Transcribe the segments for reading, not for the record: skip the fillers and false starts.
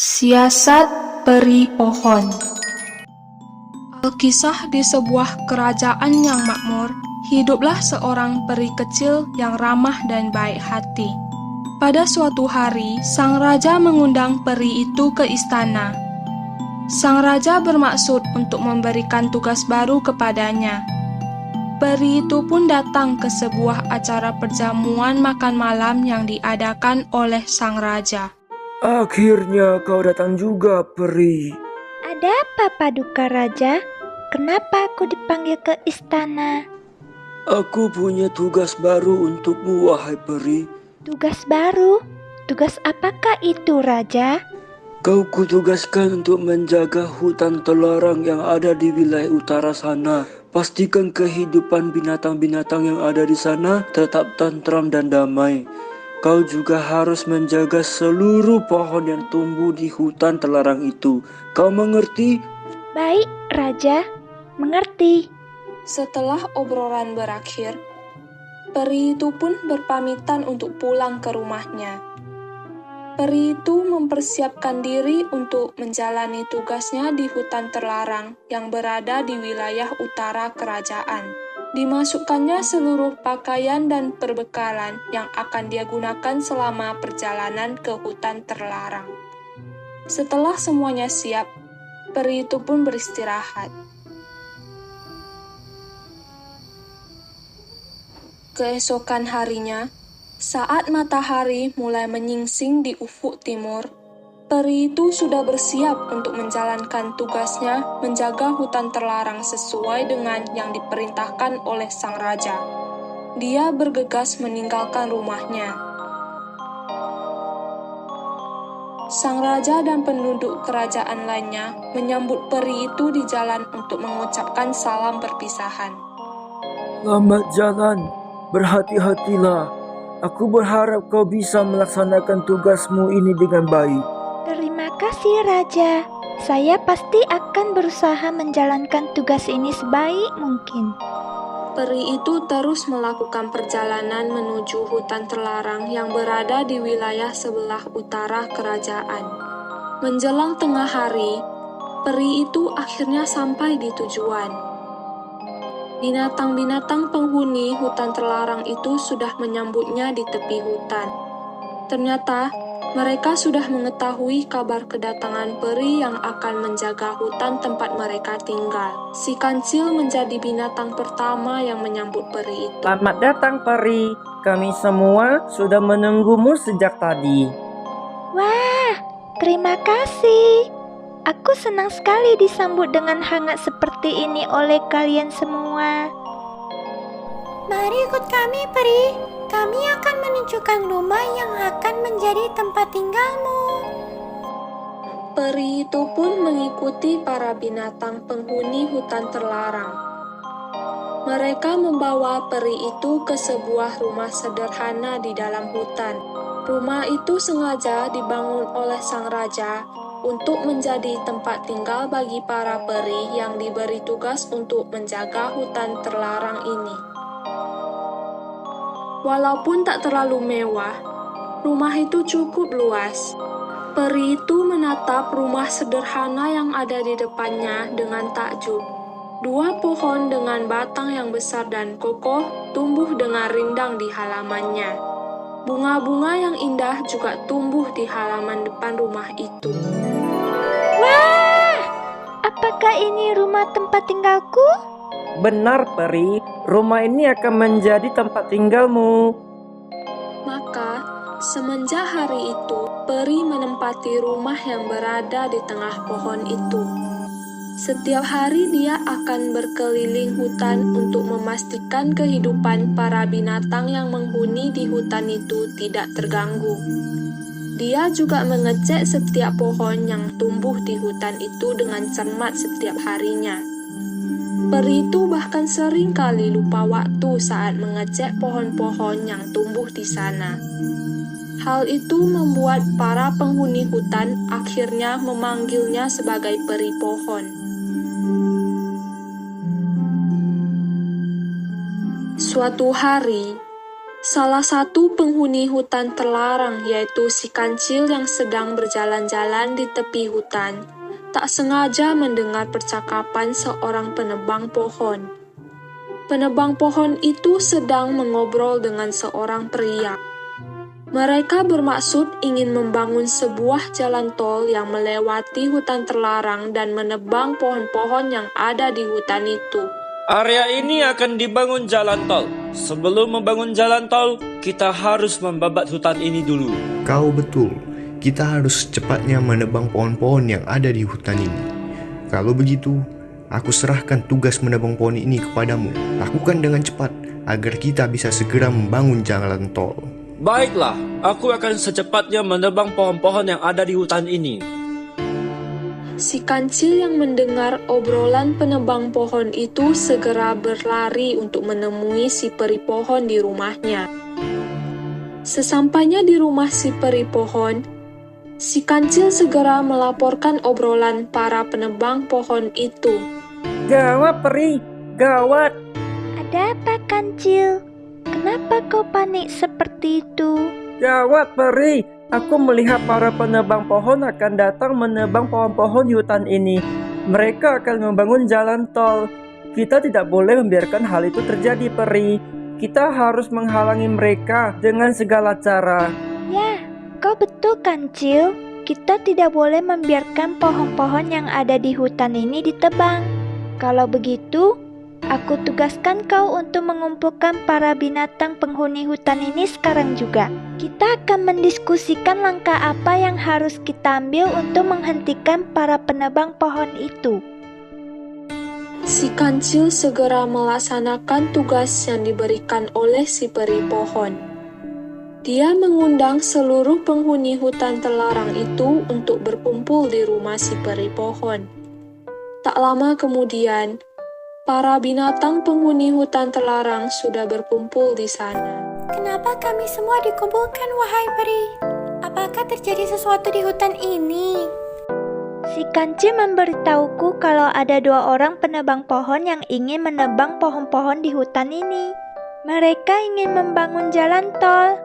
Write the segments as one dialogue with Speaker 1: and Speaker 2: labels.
Speaker 1: Siasat Peri Pohon. Alkisah di sebuah kerajaan yang makmur, hiduplah seorang peri kecil yang ramah dan baik hati. Pada suatu hari, sang raja mengundang peri itu ke istana. Sang raja bermaksud untuk memberikan tugas baru kepadanya. Peri itu pun datang ke sebuah acara perjamuan makan malam yang diadakan oleh sang raja.
Speaker 2: Akhirnya kau datang juga, Peri.
Speaker 3: Ada apa, Paduka Raja? Kenapa aku dipanggil ke istana?
Speaker 2: Aku punya tugas baru untukmu, wahai Peri.
Speaker 3: Tugas baru? Tugas apakah itu, Raja?
Speaker 2: Kau kutugaskan untuk menjaga hutan terlarang yang ada di wilayah utara sana. Pastikan kehidupan binatang-binatang yang ada di sana tetap tentram dan damai. Kau juga harus menjaga seluruh pohon yang tumbuh di hutan terlarang itu. Kau mengerti?
Speaker 3: Baik, Raja. Mengerti.
Speaker 1: Setelah obrolan berakhir, peri itu pun berpamitan untuk pulang ke rumahnya. Peri itu mempersiapkan diri untuk menjalani tugasnya di hutan terlarang yang berada di wilayah utara kerajaan. Dimasukkannya seluruh pakaian dan perbekalan yang akan dia gunakan selama perjalanan ke hutan terlarang. Setelah semuanya siap, peri itu pun beristirahat. Keesokan harinya, saat matahari mulai menyingsing di ufuk timur, peri itu sudah bersiap untuk menjalankan tugasnya menjaga hutan terlarang sesuai dengan yang diperintahkan oleh sang raja. Dia bergegas meninggalkan rumahnya. Sang raja dan penduduk kerajaan lainnya menyambut peri itu di jalan untuk mengucapkan salam perpisahan.
Speaker 2: Selamat jalan, berhati-hatilah. Aku berharap kau bisa melaksanakan tugasmu ini dengan baik.
Speaker 3: Terima kasih, Raja. Saya pasti akan berusaha menjalankan tugas ini sebaik mungkin.
Speaker 1: Peri itu terus melakukan perjalanan menuju hutan terlarang yang berada di wilayah sebelah utara kerajaan. Menjelang tengah hari, peri itu akhirnya sampai di tujuan. Binatang-binatang penghuni hutan terlarang itu sudah menyambutnya di tepi hutan. Ternyata, mereka sudah mengetahui kabar kedatangan peri yang akan menjaga hutan tempat mereka tinggal. Si kancil menjadi binatang pertama yang menyambut peri itu.
Speaker 4: Selamat datang, Peri. Kami semua sudah menunggumu sejak tadi.
Speaker 3: Wah, terima kasih. Aku senang sekali disambut dengan hangat seperti ini oleh kalian semua.
Speaker 5: Mari ikut kami, Peri. Kami akan menunjukkan rumah yang akan menjadi tempat tinggalmu.
Speaker 1: Peri itu pun mengikuti para binatang penghuni hutan terlarang. Mereka membawa peri itu ke sebuah rumah sederhana di dalam hutan. Rumah itu sengaja dibangun oleh sang raja untuk menjadi tempat tinggal bagi para peri yang diberi tugas untuk menjaga hutan terlarang ini. Walaupun tak terlalu mewah, rumah itu cukup luas. Peri itu menatap rumah sederhana yang ada di depannya dengan takjub. Dua pohon dengan batang yang besar dan kokoh tumbuh dengan rindang di halamannya. Bunga-bunga yang indah juga tumbuh di halaman depan rumah itu.
Speaker 3: Wah, apakah ini rumah tempat tinggalku?
Speaker 4: Benar, Peri. Rumah ini akan menjadi tempat tinggalmu.
Speaker 1: Maka, semenjak hari itu, peri menempati rumah yang berada di tengah pohon itu. Setiap hari dia akan berkeliling hutan untuk memastikan kehidupan para binatang yang menghuni di hutan itu tidak terganggu. Dia juga mengecek setiap pohon yang tumbuh di hutan itu dengan cermat setiap harinya. Peri itu bahkan sering kali lupa waktu saat mengecek pohon-pohon yang tumbuh di sana. Hal itu membuat para penghuni hutan akhirnya memanggilnya sebagai peri pohon. Suatu hari, Salah satu penghuni hutan terlarang, yaitu si kancil yang sedang berjalan-jalan di tepi hutan, tak sengaja mendengar percakapan seorang penebang pohon. Penebang pohon itu sedang mengobrol dengan seorang pria. Mereka bermaksud ingin membangun sebuah jalan tol yang melewati hutan terlarang dan menebang pohon-pohon yang ada di hutan itu.
Speaker 2: Area ini akan dibangun jalan tol. Sebelum membangun jalan tol, kita harus membabat hutan ini dulu.
Speaker 6: Kau betul, kita harus secepatnya menebang pohon-pohon yang ada di hutan ini. Kalau begitu, aku serahkan tugas menebang pohon ini kepadamu. Lakukan dengan cepat, agar kita bisa segera membangun jalan tol.
Speaker 2: Baiklah, aku akan secepatnya menebang pohon-pohon yang ada di hutan ini.
Speaker 1: Si kancil yang mendengar obrolan penebang pohon itu segera berlari untuk menemui si peri pohon di rumahnya. Sesampainya di rumah si peri pohon, si kancil segera melaporkan obrolan para penebang pohon itu.
Speaker 4: Gawat peri, gawat.
Speaker 3: Ada apa, Kancil? Kenapa kau panik seperti itu?
Speaker 4: Gawat peri, aku melihat para penebang pohon akan datang menebang pohon-pohon di hutan ini. Mereka akan membangun jalan tol. Kita tidak boleh membiarkan hal itu terjadi peri. Kita harus menghalangi mereka dengan segala cara.
Speaker 3: Ya, kau betul, Kancil. Kita tidak boleh membiarkan pohon-pohon yang ada di hutan ini ditebang. Kalau begitu, aku tugaskan kau untuk mengumpulkan para binatang penghuni hutan ini sekarang juga. Kita akan mendiskusikan langkah apa yang harus kita ambil untuk menghentikan para penebang pohon itu.
Speaker 1: Si kancil segera melaksanakan tugas yang diberikan oleh si peri pohon. Dia mengundang seluruh penghuni hutan terlarang itu untuk berkumpul di rumah si peri pohon. Tak lama kemudian, para binatang penghuni hutan terlarang sudah berkumpul di sana.
Speaker 5: Kenapa kami semua dikumpulkan, wahai peri? Apakah terjadi sesuatu di hutan ini?
Speaker 3: Si kancil memberitahuku kalau ada 2 orang penebang pohon yang ingin menebang pohon-pohon di hutan ini. Mereka ingin membangun jalan tol.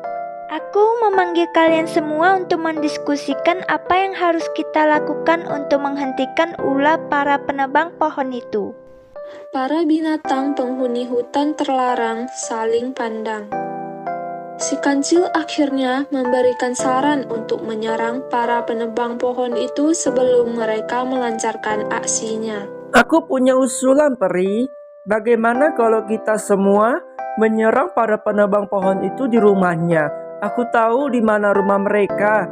Speaker 3: Aku memanggil kalian semua untuk mendiskusikan apa yang harus kita lakukan untuk menghentikan ulah para penebang pohon itu.
Speaker 1: Para binatang penghuni hutan terlarang saling pandang. Si kancil akhirnya memberikan saran untuk menyerang para penebang pohon itu sebelum mereka melancarkan aksinya.
Speaker 4: Aku punya usulan peri. Bagaimana kalau kita semua menyerang para penebang pohon itu di rumahnya? Aku tahu di mana rumah mereka.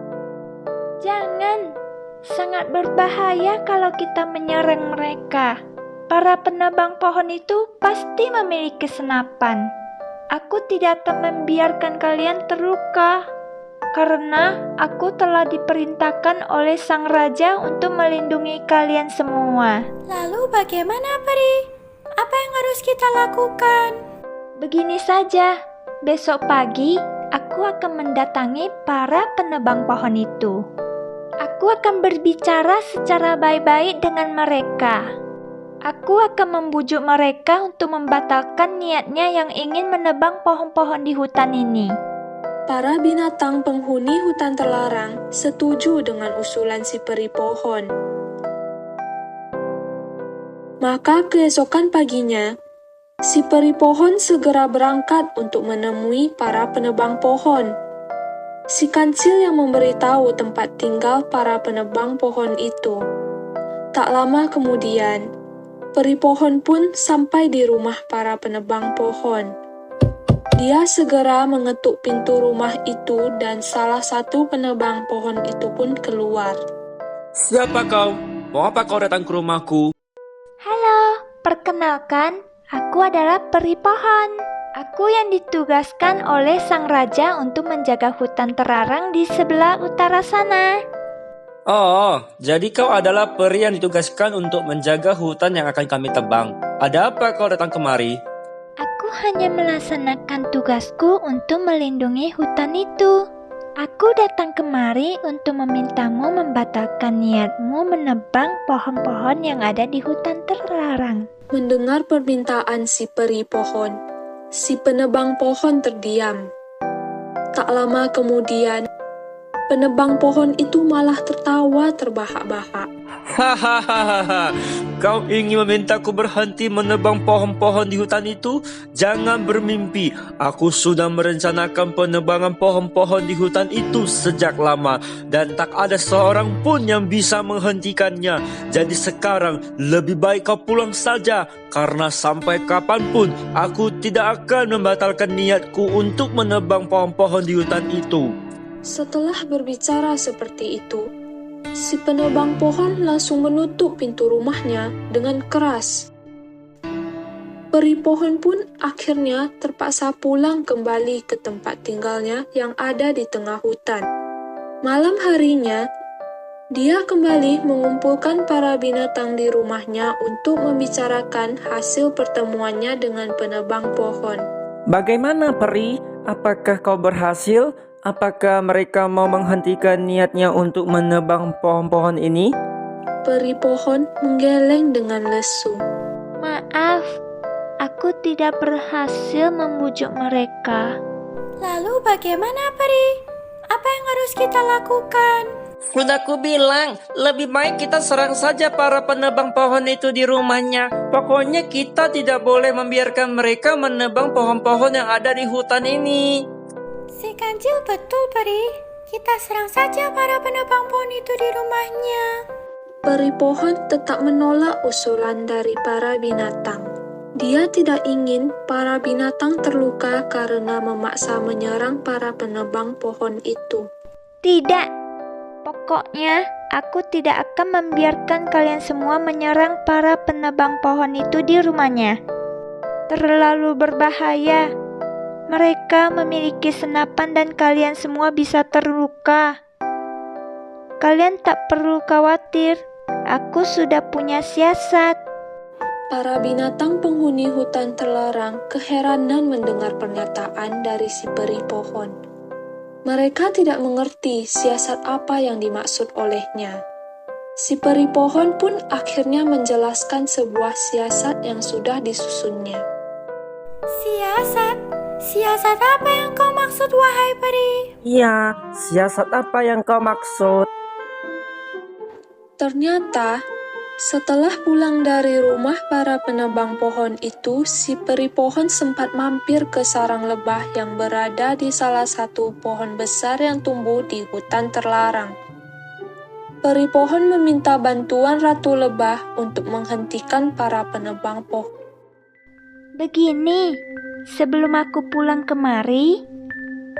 Speaker 3: Jangan, sangat berbahaya kalau kita menyerang mereka. Para penebang pohon itu pasti memiliki senapan. Aku tidak akan membiarkan kalian terluka, karena aku telah diperintahkan oleh Sang Raja untuk melindungi kalian semua.
Speaker 5: Lalu bagaimana, peri? Apa yang harus kita lakukan?
Speaker 3: Begini saja, besok pagi aku akan mendatangi para penebang pohon itu. Aku akan berbicara secara baik-baik dengan mereka. Aku akan membujuk mereka untuk membatalkan niatnya yang ingin menebang pohon-pohon di hutan ini.
Speaker 1: Para binatang penghuni hutan terlarang setuju dengan usulan si peri pohon. Maka keesokan paginya, si peri pohon segera berangkat untuk menemui para penebang pohon. Si kancil yang memberitahu tempat tinggal para penebang pohon itu. Tak lama kemudian, peri pohon pun sampai di rumah para penebang pohon. Dia segera mengetuk pintu rumah itu dan salah satu penebang pohon itu pun keluar.
Speaker 2: Siapa kau? Mau apa kau datang ke rumahku?
Speaker 3: Halo, perkenalkan, aku adalah peri pohon. Aku yang ditugaskan oleh Sang Raja untuk menjaga hutan terlarang di sebelah utara sana.
Speaker 2: Oh, jadi kau adalah peri yang ditugaskan untuk menjaga hutan yang akan kami tebang. Ada apa kau datang kemari?
Speaker 3: Aku hanya melaksanakan tugasku untuk melindungi hutan itu. Aku datang kemari untuk memintamu membatalkan niatmu menebang pohon-pohon yang ada di hutan terlarang.
Speaker 1: Mendengar permintaan si peri pohon, si penebang pohon terdiam. Tak lama kemudian, penebang pohon itu malah tertawa terbahak-bahak.
Speaker 2: Hahaha, kau ingin memintaku berhenti menebang pohon-pohon di hutan itu? Jangan bermimpi, aku sudah merencanakan penebangan pohon-pohon di hutan itu sejak lama dan tak ada seorang pun yang bisa menghentikannya. Jadi sekarang lebih baik kau pulang saja, karena sampai kapanpun aku tidak akan membatalkan niatku untuk menebang pohon-pohon di hutan itu.
Speaker 1: Setelah berbicara seperti itu, si penebang pohon langsung menutup pintu rumahnya dengan keras. Peri pohon pun akhirnya terpaksa pulang kembali ke tempat tinggalnya yang ada di tengah hutan. Malam harinya, dia kembali mengumpulkan para binatang di rumahnya untuk membicarakan hasil pertemuannya dengan penebang pohon.
Speaker 4: Bagaimana peri? Apakah kau berhasil? Apakah mereka mau menghentikan niatnya untuk menebang pohon-pohon ini?
Speaker 1: Peri pohon menggeleng dengan lesu.
Speaker 3: Maaf, aku tidak berhasil membujuk mereka.
Speaker 5: Lalu bagaimana, Peri? Apa yang harus kita lakukan?
Speaker 4: Sudah ku bilang, lebih baik kita serang saja para penebang pohon itu di rumahnya. Pokoknya kita tidak boleh membiarkan mereka menebang pohon-pohon yang ada di hutan ini.
Speaker 5: Si Kancil betul, Peri. Kita serang saja para penebang pohon itu di rumahnya.
Speaker 1: Peri pohon tetap menolak usulan dari para binatang. Dia tidak ingin para binatang terluka karena memaksa menyerang para penebang pohon itu.
Speaker 3: Tidak, pokoknya aku tidak akan membiarkan kalian semua menyerang para penebang pohon itu di rumahnya. Terlalu berbahaya. Mereka memiliki senapan dan kalian semua bisa terluka. Kalian tak perlu khawatir, aku sudah punya siasat.
Speaker 1: Para binatang penghuni hutan terlarang keheranan mendengar pernyataan dari si peri pohon. Mereka tidak mengerti siasat apa yang dimaksud olehnya. Si peri pohon pun akhirnya menjelaskan sebuah siasat yang sudah disusunnya.
Speaker 5: Siasat? Siasat apa yang kau maksud, wahai peri?
Speaker 4: Iya, siasat apa yang kau maksud?
Speaker 1: Ternyata, setelah pulang dari rumah para penebang pohon itu, si peri pohon sempat mampir ke sarang lebah yang berada di salah satu pohon besar yang tumbuh di hutan terlarang. Peri pohon meminta bantuan Ratu Lebah untuk menghentikan para penebang pohon.
Speaker 3: Begini, sebelum aku pulang kemari,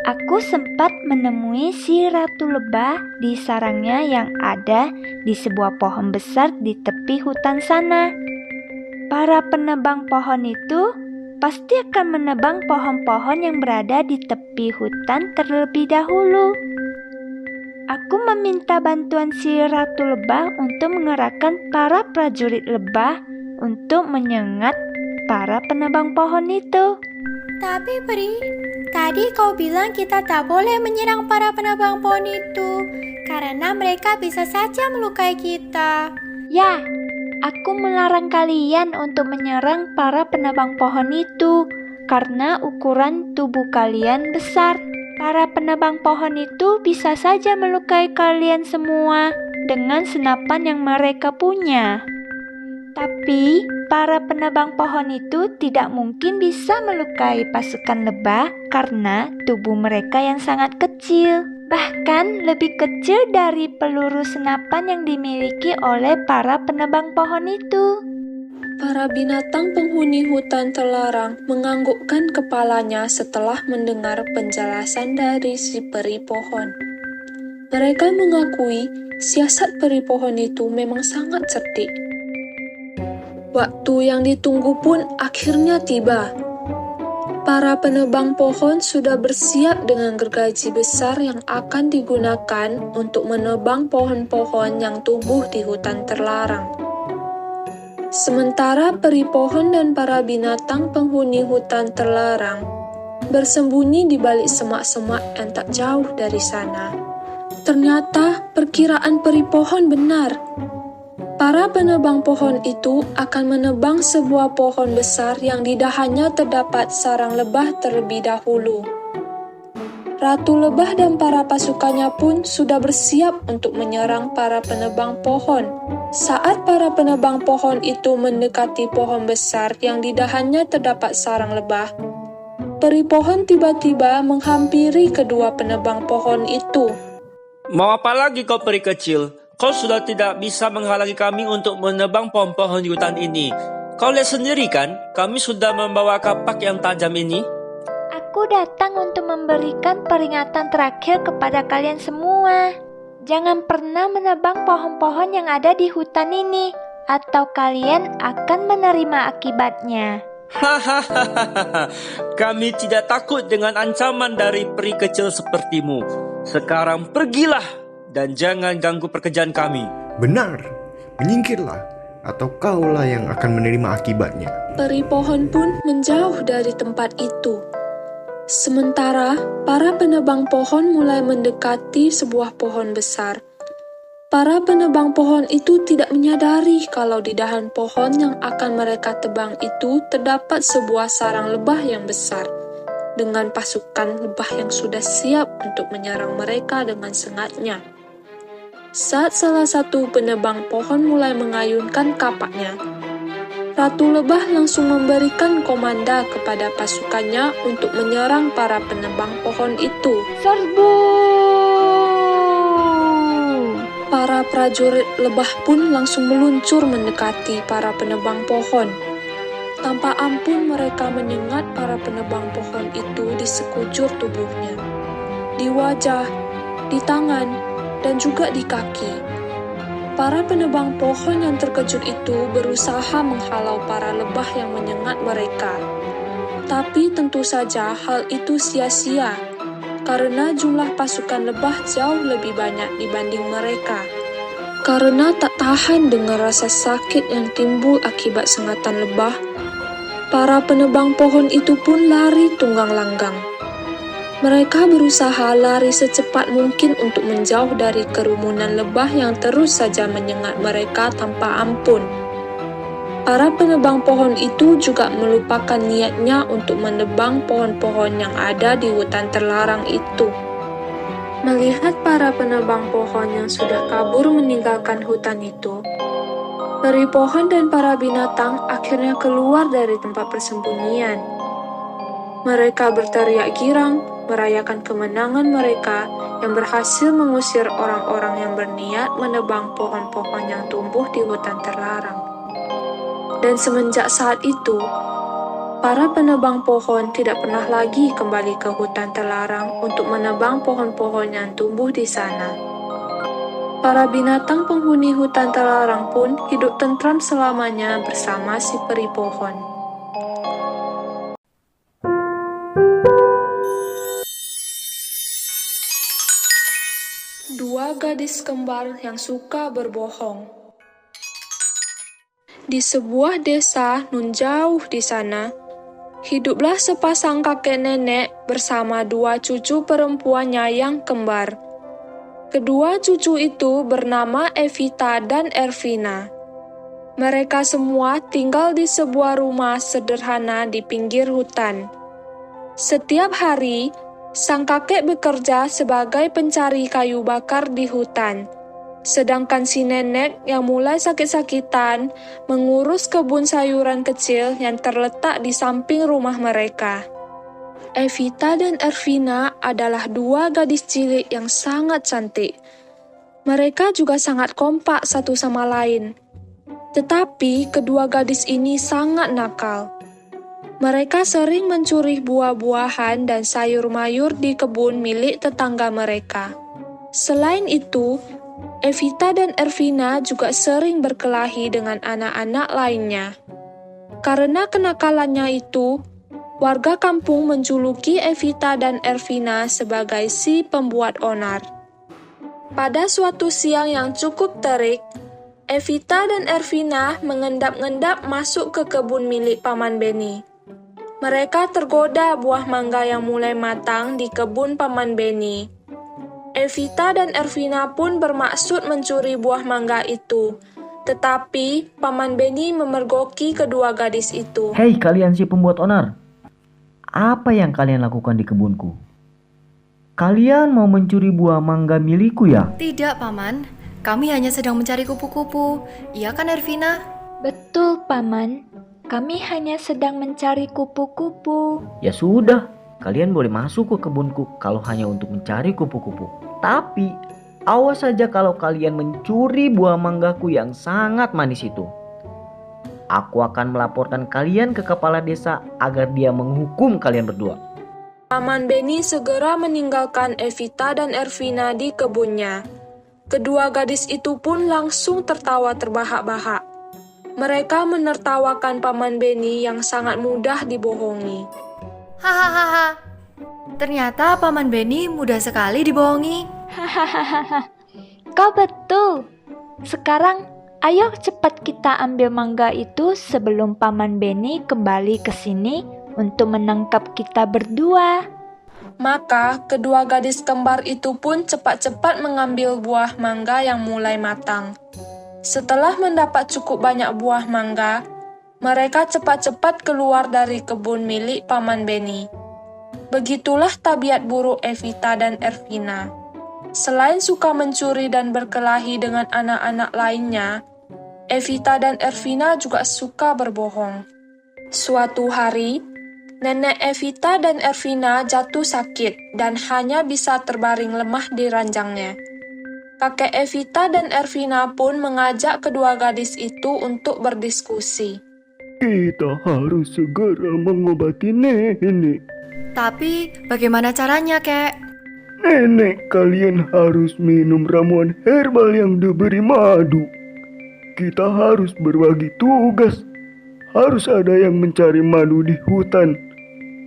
Speaker 3: aku sempat menemui si Ratu Lebah di sarangnya yang ada di sebuah pohon besar di tepi hutan sana. Para penebang pohon itu pasti akan menebang pohon-pohon yang berada di tepi hutan terlebih dahulu. Aku meminta bantuan si Ratu Lebah untuk mengerahkan para prajurit lebah untuk menyengat para penebang pohon itu.
Speaker 5: Tapi Peri, tadi kau bilang kita tak boleh menyerang para penebang pohon itu karena mereka bisa saja melukai kita.
Speaker 3: Ya, aku melarang kalian untuk menyerang para penebang pohon itu karena ukuran tubuh kalian besar. Para penebang pohon itu bisa saja melukai kalian semua dengan senapan yang mereka punya. Tapi, para penebang pohon itu tidak mungkin bisa melukai pasukan lebah karena tubuh mereka yang sangat kecil. Bahkan lebih kecil dari peluru senapan yang dimiliki oleh para penebang pohon itu.
Speaker 1: Para binatang penghuni hutan terlarang menganggukkan kepalanya setelah mendengar penjelasan dari si peri pohon. Mereka mengakui siasat peri pohon itu memang sangat cerdik. Waktu yang ditunggu pun akhirnya tiba. Para penebang pohon sudah bersiap dengan gergaji besar yang akan digunakan untuk menebang pohon-pohon yang tumbuh di hutan terlarang. Sementara peri pohon dan para binatang penghuni hutan terlarang bersembunyi di balik semak-semak yang tak jauh dari sana. Ternyata perkiraan peri pohon benar. Para penebang pohon itu akan menebang sebuah pohon besar yang di dahannya terdapat sarang lebah terlebih dahulu. Ratu Lebah dan para pasukannya pun sudah bersiap untuk menyerang para penebang pohon. Saat para penebang pohon itu mendekati pohon besar yang di dahannya terdapat sarang lebah, peri pohon tiba-tiba menghampiri kedua penebang pohon itu.
Speaker 2: Mau apa lagi kau peri kecil? Kau sudah tidak bisa menghalangi kami untuk menebang pohon-pohon di hutan ini. Kau lihat sendiri kan, kami sudah membawa kapak yang tajam ini.
Speaker 3: Aku datang untuk memberikan peringatan terakhir kepada kalian semua. Jangan pernah menebang pohon-pohon yang ada di hutan ini, atau kalian akan menerima akibatnya.
Speaker 2: Hahaha, kami tidak takut dengan ancaman dari peri kecil sepertimu. Sekarang pergilah dan jangan ganggu pekerjaan kami.
Speaker 6: Benar, menyingkirlah, atau kaulah yang akan menerima akibatnya.
Speaker 1: Peri pohon pun menjauh dari tempat itu. Sementara para penebang pohon mulai mendekati sebuah pohon besar. Para penebang pohon itu tidak menyadari kalau di dahan pohon yang akan mereka tebang itu terdapat sebuah sarang lebah yang besar, dengan pasukan lebah yang sudah siap untuk menyerang mereka dengan sengatnya. Saat salah satu penebang pohon mulai mengayunkan kapaknya, Ratu Lebah langsung memberikan komanda kepada pasukannya untuk menyerang para penebang pohon itu.
Speaker 3: Serbu!
Speaker 1: Para prajurit lebah pun langsung meluncur mendekati para penebang pohon. Tanpa ampun mereka menyengat para penebang pohon itu di sekujur tubuhnya, di wajah, di tangan, dan juga di kaki. Para penebang pohon yang terkejut itu berusaha menghalau para lebah yang menyengat mereka. Tapi tentu saja hal itu sia-sia, karena jumlah pasukan lebah jauh lebih banyak dibanding mereka. Karena tak tahan dengan rasa sakit yang timbul akibat sengatan lebah, para penebang pohon itu pun lari tunggang langgang. Mereka berusaha lari secepat mungkin untuk menjauh dari kerumunan lebah yang terus saja menyengat mereka tanpa ampun. Para penebang pohon itu juga melupakan niatnya untuk menebang pohon-pohon yang ada di hutan terlarang itu. Melihat para penebang pohon yang sudah kabur meninggalkan hutan itu, peri pohon dan para binatang akhirnya keluar dari tempat persembunyian. Mereka berteriak girang, merayakan kemenangan mereka yang berhasil mengusir orang-orang yang berniat menebang pohon-pohon yang tumbuh di hutan terlarang. Dan semenjak saat itu, para penebang pohon tidak pernah lagi kembali ke hutan terlarang untuk menebang pohon-pohon yang tumbuh di sana. Para binatang penghuni hutan terlarang pun hidup tentram selamanya bersama si peri pohon. Dua gadis kembar yang suka berbohong. Di sebuah desa nun jauh di sana, hiduplah sepasang kakek nenek bersama dua cucu perempuannya yang kembar. Kedua cucu itu bernama Evita dan Ervina. Mereka semua tinggal di sebuah rumah sederhana di pinggir hutan. Setiap hari, sang kakek bekerja sebagai pencari kayu bakar di hutan, sedangkan si nenek yang mulai sakit-sakitan mengurus kebun sayuran kecil yang terletak di samping rumah mereka. Evita dan Ervina adalah dua gadis cilik yang sangat cantik. Mereka juga sangat kompak satu sama lain. Tetapi kedua gadis ini sangat nakal. Mereka sering mencuri buah-buahan dan sayur-mayur di kebun milik tetangga mereka. Selain itu, Evita dan Ervina juga sering berkelahi dengan anak-anak lainnya. Karena kenakalannya itu, warga kampung menjuluki Evita dan Ervina sebagai si pembuat onar. Pada suatu siang yang cukup terik, Evita dan Ervina mengendap-endap masuk ke kebun milik Paman Beni. Mereka tergoda buah mangga yang mulai matang di kebun Paman Beni. Evita dan Ervina pun bermaksud mencuri buah mangga itu, Tetapi Paman Beni memergoki kedua gadis itu.
Speaker 7: Hei kalian si pembuat onar, apa yang kalian lakukan di kebunku? Kalian mau mencuri buah mangga milikku ya?
Speaker 8: Tidak, Paman. Kami hanya sedang mencari kupu-kupu. Iya kan, Ervina?
Speaker 3: Betul, Paman. Kami hanya sedang mencari kupu-kupu.
Speaker 7: Ya sudah, kalian boleh masuk ke kebunku kalau hanya untuk mencari kupu-kupu. Tapi awas saja kalau kalian mencuri buah manggaku yang sangat manis itu. Aku akan melaporkan kalian ke kepala desa agar dia menghukum kalian berdua.
Speaker 1: Paman Beni segera meninggalkan Evita dan Ervina di kebunnya. Kedua gadis itu pun langsung tertawa terbahak-bahak. Mereka menertawakan Paman Beni yang sangat mudah dibohongi.
Speaker 8: Hahaha. Ternyata Paman Beni mudah sekali dibohongi.
Speaker 3: Hahaha. Kau betul. Sekarang ayo cepat kita ambil mangga itu sebelum Paman Beni kembali ke sini untuk menangkap kita berdua.
Speaker 1: Maka kedua gadis kembar itu pun cepat-cepat mengambil buah mangga yang mulai matang. Setelah mendapat cukup banyak buah mangga, mereka cepat-cepat keluar dari kebun milik Paman Beni. Begitulah tabiat buruk Evita dan Ervina. Selain suka mencuri dan berkelahi dengan anak-anak lainnya, Evita dan Ervina juga suka berbohong. Suatu hari, nenek Evita dan Ervina jatuh sakit dan hanya bisa terbaring lemah di ranjangnya. Kakek Evita dan Ervina pun mengajak kedua gadis itu untuk berdiskusi.
Speaker 2: Kita harus segera mengobati nenek.
Speaker 8: Tapi bagaimana caranya, Kek?
Speaker 2: Nenek kalian harus minum ramuan herbal yang diberi madu. Kita harus berbagi tugas. Harus ada yang mencari madu di hutan.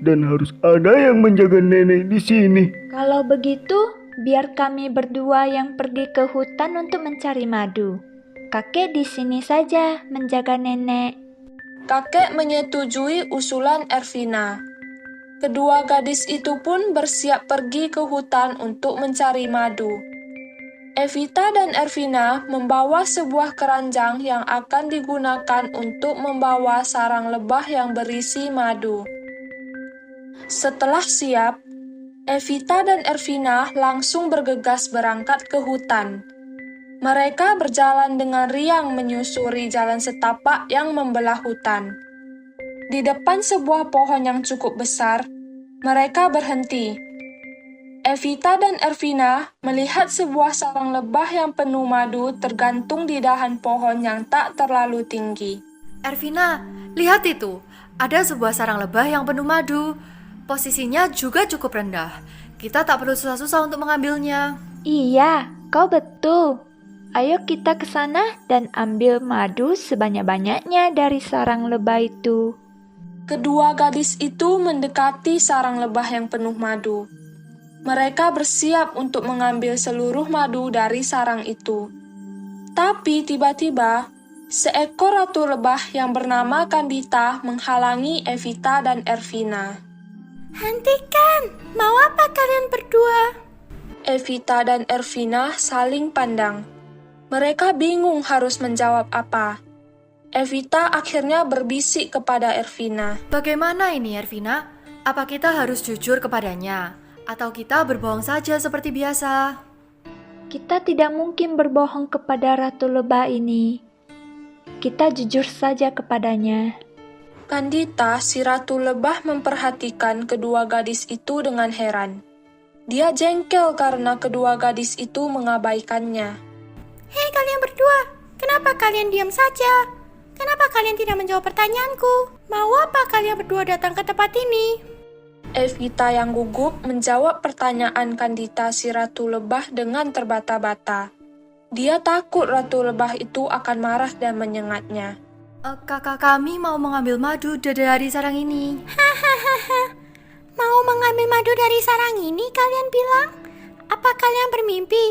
Speaker 2: Dan harus ada yang menjaga nenek di sini.
Speaker 3: Kalau begitu, biar kami berdua yang pergi ke hutan untuk mencari madu. Kakek di sini saja menjaga nenek.
Speaker 1: Kakek menyetujui usulan Ervina. Kedua gadis itu pun bersiap pergi ke hutan untuk mencari madu. Evita dan Ervina membawa sebuah keranjang yang akan digunakan untuk membawa sarang lebah yang berisi madu. Setelah siap, Evita dan Ervina langsung bergegas berangkat ke hutan. Mereka berjalan dengan riang menyusuri jalan setapak yang membelah hutan. Di depan sebuah pohon yang cukup besar, mereka berhenti. Evita dan Ervina melihat sebuah sarang lebah yang penuh madu tergantung di dahan pohon yang tak terlalu tinggi.
Speaker 8: Ervina, lihat itu. Ada sebuah sarang lebah yang penuh madu. Posisinya juga cukup rendah. Kita tak perlu susah-susah untuk mengambilnya.
Speaker 3: Iya, kau betul. Ayo kita ke sana dan ambil madu sebanyak-banyaknya dari sarang lebah itu.
Speaker 1: Kedua gadis itu mendekati sarang lebah yang penuh madu. Mereka bersiap untuk mengambil seluruh madu dari sarang itu. Tapi tiba-tiba, seekor ratu lebah yang bernama Candita menghalangi Evita dan Ervina.
Speaker 5: Hentikan! Mau apa kalian berdua?
Speaker 1: Evita dan Ervina saling pandang. Mereka bingung harus menjawab apa. Evita akhirnya berbisik kepada Ervina.
Speaker 8: Bagaimana ini, Ervina? Apa kita harus jujur kepadanya? Atau kita berbohong saja seperti biasa?
Speaker 3: Kita tidak mungkin berbohong kepada Ratu Lebah ini. Kita jujur saja kepadanya.
Speaker 1: Candita, si Ratu Lebah memperhatikan kedua gadis itu dengan heran. Dia jengkel karena kedua gadis itu mengabaikannya.
Speaker 5: Hei kalian berdua, kenapa kalian diam saja? Kenapa kalian tidak menjawab pertanyaanku? Mau apa kalian berdua datang ke tempat ini?
Speaker 1: Evita yang gugup menjawab pertanyaan Candita si Ratu Lebah dengan terbata-bata. Dia takut Ratu Lebah itu akan marah dan menyengatnya.
Speaker 8: Kakak kami mau mengambil madu dari sarang ini.
Speaker 5: Hahaha, mau mengambil madu dari sarang ini kalian bilang? Apa kalian bermimpi?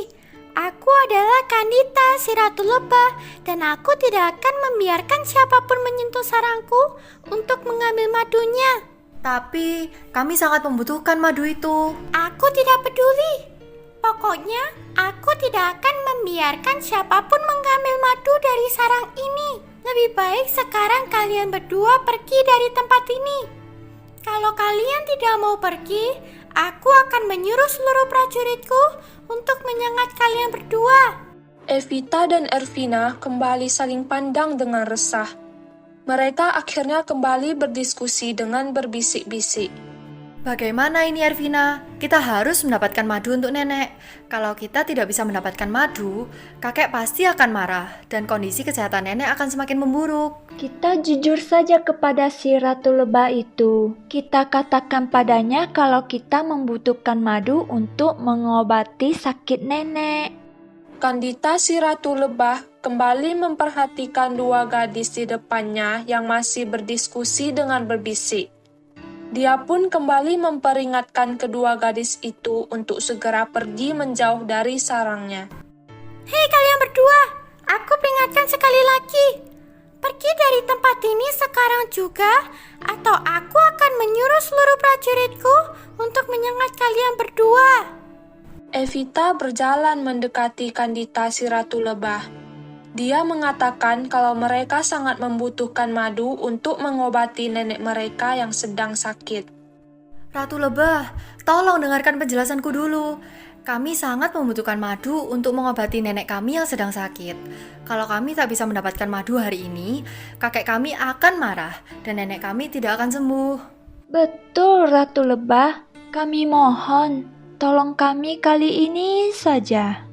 Speaker 5: Aku adalah Candita si Ratu Lebah dan aku tidak akan membiarkan siapapun menyentuh sarangku untuk mengambil madunya.
Speaker 8: Tapi kami sangat membutuhkan madu itu.
Speaker 5: Aku tidak peduli. Pokoknya aku tidak akan membiarkan siapapun mengambil madu dari sarang ini. Lebih baik sekarang kalian berdua pergi dari tempat ini. Kalau kalian tidak mau pergi, aku akan menyuruh seluruh prajuritku untuk menyengat kalian berdua.
Speaker 1: Evita dan Ervina kembali saling pandang dengan resah. Mereka akhirnya kembali berdiskusi dengan berbisik-bisik.
Speaker 8: Bagaimana ini Ervina? Kita harus mendapatkan madu untuk nenek. Kalau kita tidak bisa mendapatkan madu, kakek pasti akan marah dan kondisi kesehatan nenek akan semakin memburuk.
Speaker 3: Kita jujur saja kepada si Ratu Lebah itu. Kita katakan padanya kalau kita membutuhkan madu untuk mengobati sakit nenek.
Speaker 1: Kandita si Ratu Lebah kembali memperhatikan dua gadis di depannya yang masih berdiskusi dengan berbisik. Dia pun kembali memperingatkan kedua gadis itu untuk segera pergi menjauh dari sarangnya.
Speaker 5: Hei kalian berdua, aku peringatkan sekali lagi. Pergi dari tempat ini sekarang juga, atau aku akan menyuruh seluruh prajuritku untuk menyengat kalian berdua.
Speaker 1: Evita berjalan mendekati Kandita si Ratu Lebah. Dia mengatakan kalau mereka sangat membutuhkan madu untuk mengobati nenek mereka yang sedang sakit.
Speaker 8: Ratu Lebah, tolong dengarkan penjelasanku dulu. Kami sangat membutuhkan madu untuk mengobati nenek kami yang sedang sakit. Kalau kami tak bisa mendapatkan madu hari ini, kakek kami akan marah dan nenek kami tidak akan sembuh.
Speaker 3: Betul, Ratu Lebah. Kami mohon, tolong kami kali ini saja.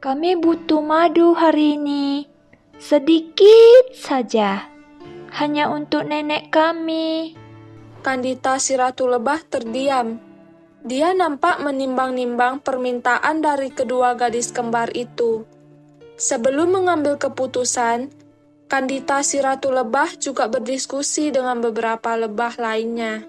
Speaker 3: Kami butuh madu hari ini. Sedikit saja. Hanya untuk nenek kami.
Speaker 1: Kandita si Ratu Lebah terdiam. Dia nampak menimbang-nimbang permintaan dari kedua gadis kembar itu. Sebelum mengambil keputusan, Kandita si Ratu Lebah juga berdiskusi dengan beberapa lebah lainnya.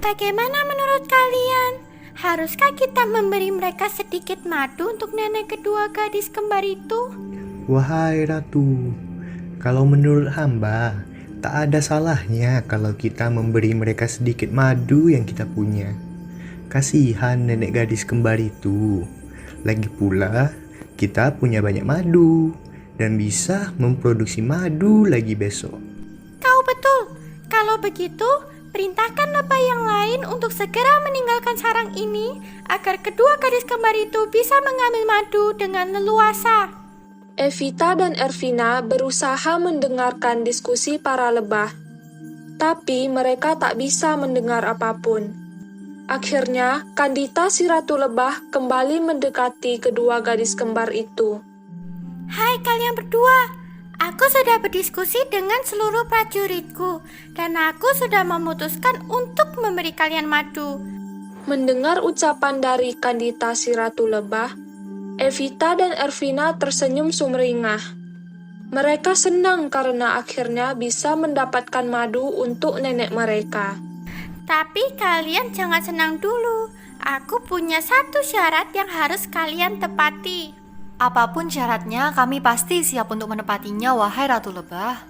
Speaker 5: Bagaimana menurut kalian? Haruskah kita memberi mereka sedikit madu untuk nenek kedua gadis kembar itu?
Speaker 6: Wahai Ratu, kalau menurut hamba, tak ada salahnya kalau kita memberi mereka sedikit madu yang kita punya. Kasihan nenek gadis kembar itu. Lagi pula, kita punya banyak madu dan bisa memproduksi madu lagi besok.
Speaker 5: Kau betul. Kalau begitu, perintahkan lebah yang lain untuk segera meninggalkan sarang ini agar kedua gadis kembar itu bisa mengambil madu dengan leluasa.
Speaker 1: Evita dan Ervina berusaha mendengarkan diskusi para lebah, tapi mereka tak bisa mendengar apapun. Akhirnya, Kandita si Ratu Lebah kembali mendekati kedua gadis kembar itu.
Speaker 5: Hai kalian berdua, aku sudah berdiskusi dengan seluruh prajuritku dan aku sudah memutuskan untuk memberi kalian madu.
Speaker 1: Mendengar ucapan dari Kandita si Ratu Lebah, Evita dan Ervina tersenyum sumringah. Mereka senang karena akhirnya bisa mendapatkan madu untuk nenek mereka.
Speaker 5: Tapi kalian jangan senang dulu. Aku punya satu syarat yang harus kalian tepati.
Speaker 8: Apapun syaratnya, kami pasti siap untuk menepatinya, wahai Ratu Lebah.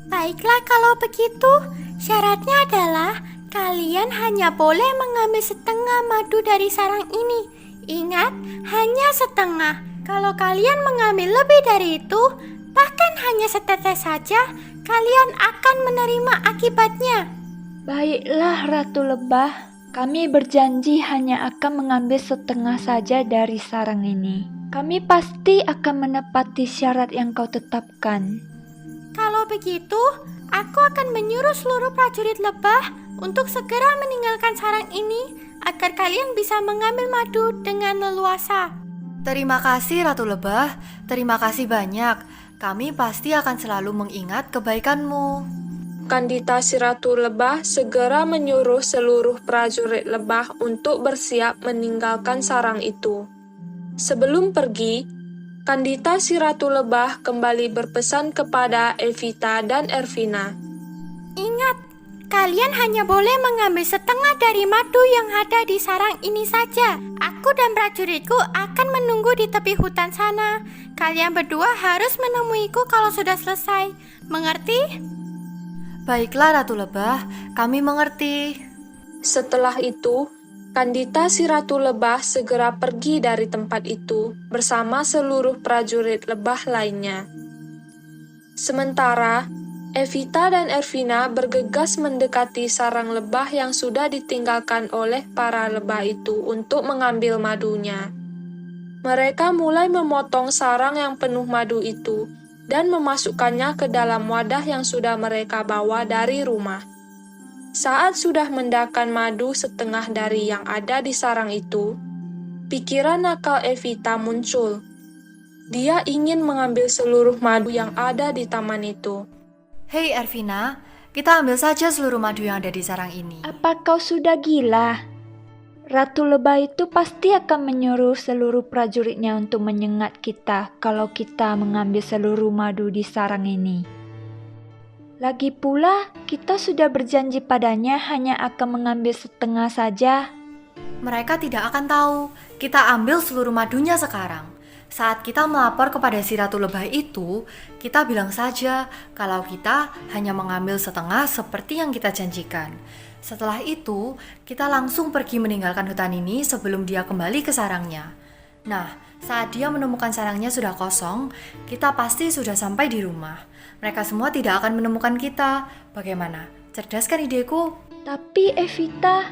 Speaker 5: Baiklah kalau begitu, syaratnya adalah kalian hanya boleh mengambil setengah madu dari sarang ini. Ingat, hanya setengah. Kalau kalian mengambil lebih dari itu, bahkan hanya setetes saja, kalian akan menerima akibatnya.
Speaker 3: Baiklah, Ratu Lebah. Kami berjanji hanya akan mengambil setengah saja dari sarang ini. Kami pasti akan menepati syarat yang kau tetapkan.
Speaker 5: Kalau begitu, aku akan menyuruh seluruh prajurit lebah untuk segera meninggalkan sarang ini agar kalian bisa mengambil madu dengan leluasa.
Speaker 8: Terima kasih Ratu Lebah, terima kasih banyak. Kami pasti akan selalu mengingat kebaikanmu.
Speaker 1: Kandita si Ratu Lebah segera menyuruh seluruh prajurit lebah untuk bersiap meninggalkan sarang itu. Sebelum pergi, Kandita si Ratu Lebah kembali berpesan kepada Evita dan Ervina.
Speaker 5: Ingat, kalian hanya boleh mengambil setengah dari madu yang ada di sarang ini saja. Aku dan prajuritku akan menunggu di tepi hutan sana. Kalian berdua harus menemuiku kalau sudah selesai. Mengerti?
Speaker 8: Baiklah Ratu Lebah, kami mengerti.
Speaker 1: Setelah itu, Kandita si Ratu Lebah segera pergi dari tempat itu bersama seluruh prajurit lebah lainnya. Sementara, Evita dan Ervina bergegas mendekati sarang lebah yang sudah ditinggalkan oleh para lebah itu untuk mengambil madunya. Mereka mulai memotong sarang yang penuh madu itu dan memasukkannya ke dalam wadah yang sudah mereka bawa dari rumah. Saat sudah mendakan madu setengah dari yang ada di sarang itu, pikiran nakal Evita muncul. Dia ingin mengambil seluruh madu yang ada di taman itu.
Speaker 8: Hei Ervina, kita ambil saja seluruh madu yang ada di sarang ini.
Speaker 3: Apa kau sudah gila? Ratu Lebah itu pasti akan menyuruh seluruh prajuritnya untuk menyengat kita kalau kita mengambil seluruh madu di sarang ini. Lagi pula, kita sudah berjanji padanya hanya akan mengambil setengah saja.
Speaker 8: Mereka tidak akan tahu, kita ambil seluruh madunya sekarang. Saat kita melapor kepada si Ratu Lebah itu, kita bilang saja kalau kita hanya mengambil setengah seperti yang kita janjikan. Setelah itu, kita langsung pergi meninggalkan hutan ini sebelum dia kembali ke sarangnya. Nah, saat dia menemukan sarangnya sudah kosong, kita pasti sudah sampai di rumah. Mereka semua tidak akan menemukan kita. Bagaimana? Cerdas kan ideku?
Speaker 3: Tapi Evita,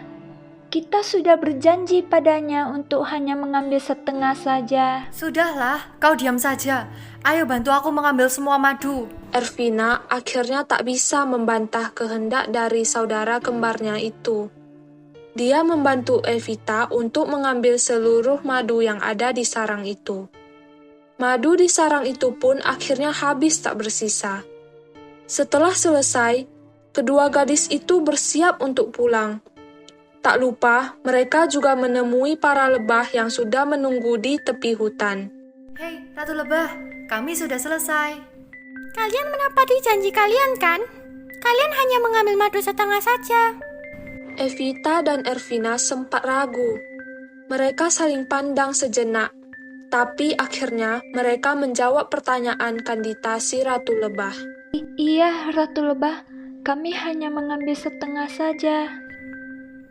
Speaker 3: kita sudah berjanji padanya untuk hanya mengambil setengah saja.
Speaker 8: Sudahlah, kau diam saja. Ayo bantu aku mengambil semua madu.
Speaker 1: Ervina akhirnya tak bisa membantah kehendak dari saudara kembarnya itu. Dia membantu Evita untuk mengambil seluruh madu yang ada di sarang itu. Madu di sarang itu pun akhirnya habis tak bersisa. Setelah selesai, kedua gadis itu bersiap untuk pulang. Tak lupa, mereka juga menemui para lebah yang sudah menunggu di tepi hutan.
Speaker 8: Hei, Ratu Lebah, kami sudah selesai.
Speaker 5: Kalian menepati janji kalian kan? Kalian hanya mengambil madu setengah saja.
Speaker 1: Evita dan Ervina sempat ragu. Mereka saling pandang sejenak. Tapi akhirnya mereka menjawab pertanyaan Kandita si Ratu Lebah.
Speaker 3: Iya, Ratu Lebah, kami hanya mengambil setengah saja.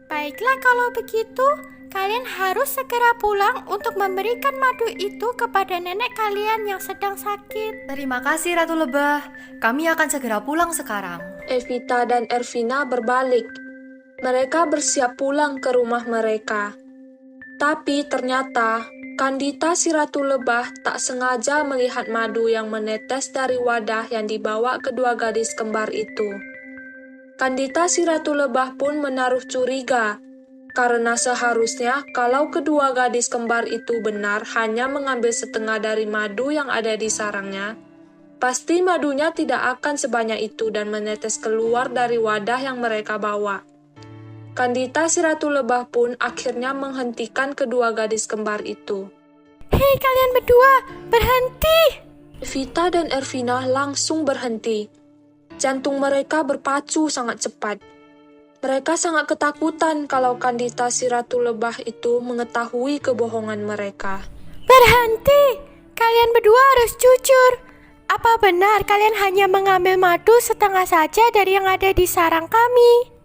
Speaker 5: Baiklah kalau begitu, kalian harus segera pulang untuk memberikan madu itu kepada nenek kalian yang sedang sakit.
Speaker 8: Terima kasih Ratu Lebah, kami akan segera pulang sekarang.
Speaker 1: Evita dan Ervina berbalik. Mereka bersiap pulang ke rumah mereka. Tapi ternyata Kandita si Ratu Lebah tak sengaja melihat madu yang menetes dari wadah yang dibawa kedua gadis kembar itu. Kandita si Ratu Lebah pun menaruh curiga, karena seharusnya kalau kedua gadis kembar itu benar hanya mengambil setengah dari madu yang ada di sarangnya, pasti madunya tidak akan sebanyak itu dan menetes keluar dari wadah yang mereka bawa. Kandita si Ratu Lebah pun akhirnya menghentikan kedua gadis kembar itu.
Speaker 5: Hei kalian berdua, berhenti!
Speaker 1: Evita dan Ervina langsung berhenti. Jantung mereka berpacu sangat cepat. Mereka sangat ketakutan kalau Kandita si Ratu Lebah itu mengetahui kebohongan mereka.
Speaker 5: Berhenti! Kalian berdua harus jujur. Apa benar kalian hanya mengambil madu setengah saja dari yang ada di sarang kami?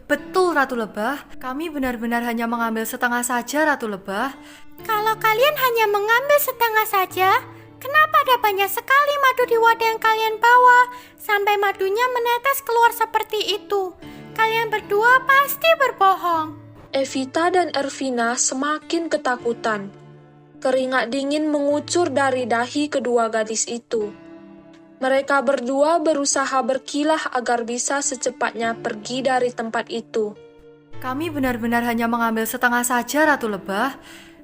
Speaker 8: Betul Ratu Lebah, kami benar-benar hanya mengambil setengah saja Ratu Lebah.
Speaker 5: Kalau kalian hanya mengambil setengah saja, kenapa ada banyak sekali madu di wadah yang kalian bawa sampai madunya menetes keluar seperti itu? Kalian berdua pasti berbohong.
Speaker 1: Evita dan Ervina semakin ketakutan. Keringat dingin mengucur dari dahi kedua gadis itu. Mereka berdua berusaha berkilah agar bisa secepatnya pergi dari tempat itu.
Speaker 8: Kami benar-benar hanya mengambil setengah saja Ratu Lebah.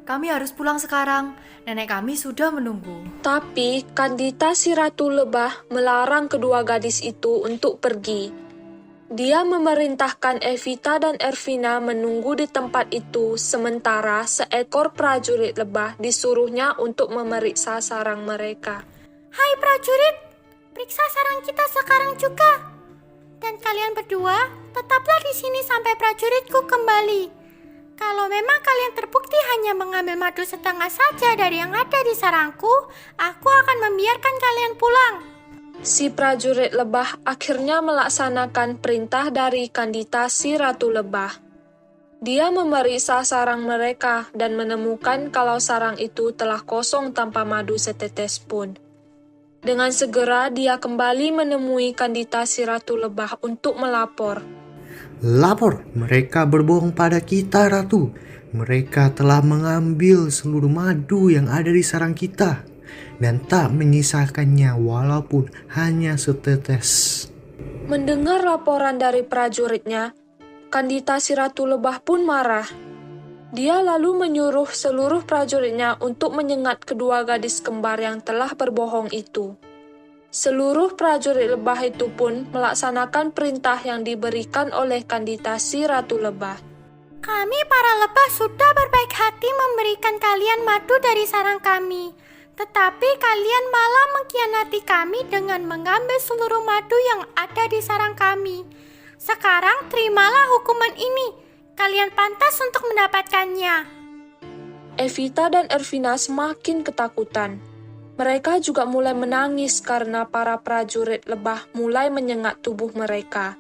Speaker 8: Kami harus pulang sekarang. Nenek kami sudah menunggu.
Speaker 1: Tapi Kandita si Ratu Lebah melarang kedua gadis itu untuk pergi. Dia memerintahkan Evita dan Ervina menunggu di tempat itu sementara seekor prajurit lebah disuruhnya untuk memeriksa sarang mereka.
Speaker 5: Hai prajurit! Periksa sarang kita sekarang juga. Dan kalian berdua, tetaplah di sini sampai prajuritku kembali. Kalau memang kalian terbukti hanya mengambil madu setengah saja dari yang ada di sarangku, aku akan membiarkan kalian pulang.
Speaker 1: Si prajurit lebah akhirnya melaksanakan perintah dari Kandita si Ratu Lebah. Dia memeriksa sarang mereka dan menemukan kalau sarang itu telah kosong tanpa madu setetes pun. Dengan segera dia kembali menemui Kandita si Ratu Lebah untuk melapor.
Speaker 6: Lapor, mereka berbohong pada kita, Ratu. Mereka telah mengambil seluruh madu yang ada di sarang kita dan tak menyisakannya walaupun hanya setetes.
Speaker 1: Mendengar laporan dari prajuritnya, Kandita si Ratu Lebah pun marah. Dia lalu menyuruh seluruh prajuritnya untuk menyengat kedua gadis kembar yang telah berbohong itu. Seluruh prajurit lebah itu pun melaksanakan perintah yang diberikan oleh Kandita si Ratu Lebah.
Speaker 5: Kami para lebah sudah berbaik hati memberikan kalian madu dari sarang kami. Tetapi kalian malah mengkhianati kami dengan mengambil seluruh madu yang ada di sarang kami. Sekarang terimalah hukuman ini. Kalian pantas untuk mendapatkannya.
Speaker 1: Evita dan Ervina semakin ketakutan. Mereka juga mulai menangis karena para prajurit lebah mulai menyengat tubuh mereka.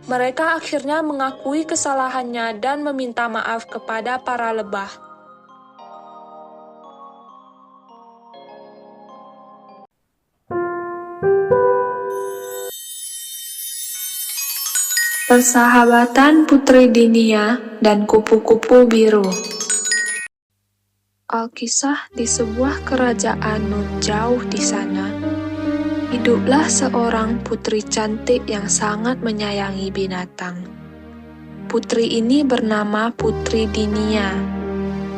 Speaker 1: Mereka akhirnya mengakui kesalahannya dan meminta maaf kepada para lebah. Persahabatan Putri Dinia dan Kupu-Kupu Biru. Alkisah di sebuah kerajaan nun jauh di sana, hiduplah seorang putri cantik yang sangat menyayangi binatang. Putri ini bernama Putri Dinia.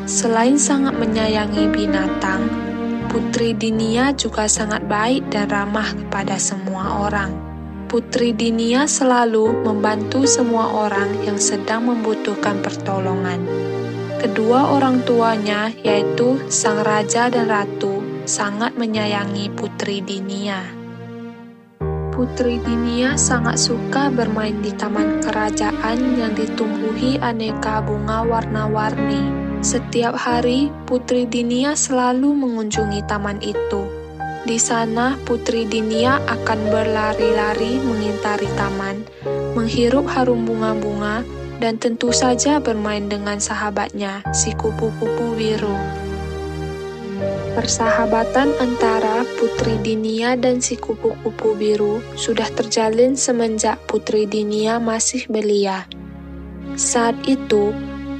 Speaker 1: Selain sangat menyayangi binatang, Putri Dinia juga sangat baik dan ramah kepada semua orang. Putri Dinia selalu membantu semua orang yang sedang membutuhkan pertolongan. Kedua orang tuanya, yaitu sang raja dan ratu, sangat menyayangi Putri Dinia. Putri Dinia sangat suka bermain di taman kerajaan yang ditumbuhi aneka bunga warna-warni. Setiap hari, Putri Dinia selalu mengunjungi taman itu. Di sana, Putri Dinia akan berlari-lari mengitari taman, menghirup harum bunga-bunga, dan tentu saja bermain dengan sahabatnya, si kupu-kupu biru. Persahabatan antara Putri Dinia dan si kupu-kupu biru sudah terjalin semenjak Putri Dinia masih belia. Saat itu,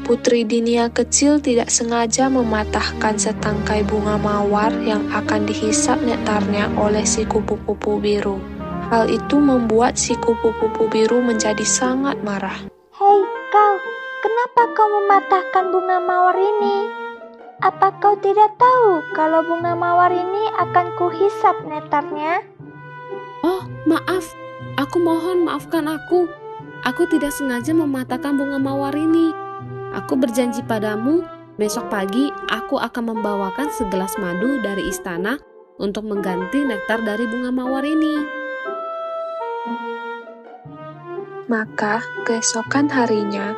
Speaker 1: Putri Dinia kecil tidak sengaja mematahkan setangkai bunga mawar yang akan dihisap nektarnya oleh si kupu-kupu biru. Hal itu membuat si kupu-kupu biru menjadi sangat marah.
Speaker 3: Hei kau, kenapa kau mematahkan bunga mawar ini? Apa kau tidak tahu kalau bunga mawar ini akan kuhisap nektarnya?
Speaker 9: Oh, maaf. Aku mohon maafkan aku. Aku tidak sengaja mematahkan bunga mawar ini. Aku berjanji padamu, besok pagi aku akan membawakan segelas madu dari istana untuk mengganti nektar dari bunga mawar ini.
Speaker 1: Maka, keesokan harinya,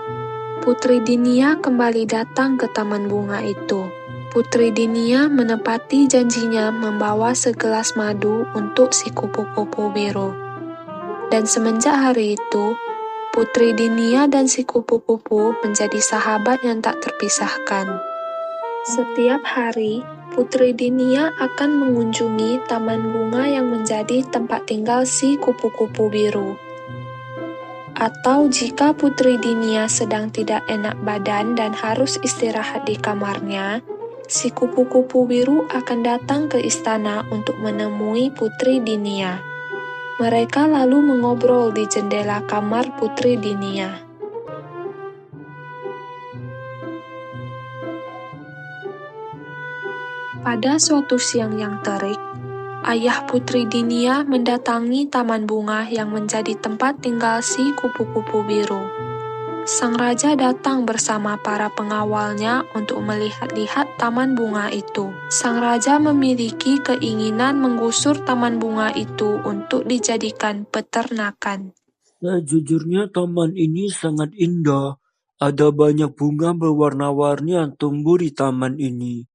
Speaker 1: Putri Dinia kembali datang ke taman bunga itu. Putri Dinia menepati janjinya membawa segelas madu untuk si kupu-kupu biru. Dan semenjak hari itu, Putri Dinia dan si kupu-kupu menjadi sahabat yang tak terpisahkan. Setiap hari, Putri Dinia akan mengunjungi taman bunga yang menjadi tempat tinggal si kupu-kupu biru. Atau jika Putri Dinia sedang tidak enak badan dan harus istirahat di kamarnya, si kupu-kupu biru akan datang ke istana untuk menemui Putri Dinia. Mereka lalu mengobrol di jendela kamar Putri Dinia. Pada suatu siang yang terik, ayah Putri Dinia mendatangi taman bunga yang menjadi tempat tinggal si kupu-kupu biru. Sang raja datang bersama para pengawalnya untuk melihat-lihat taman bunga itu. Sang raja memiliki keinginan menggusur taman bunga itu untuk dijadikan peternakan.
Speaker 2: Sejujurnya taman ini sangat indah. Ada banyak bunga berwarna-warni yang tumbuh di taman ini.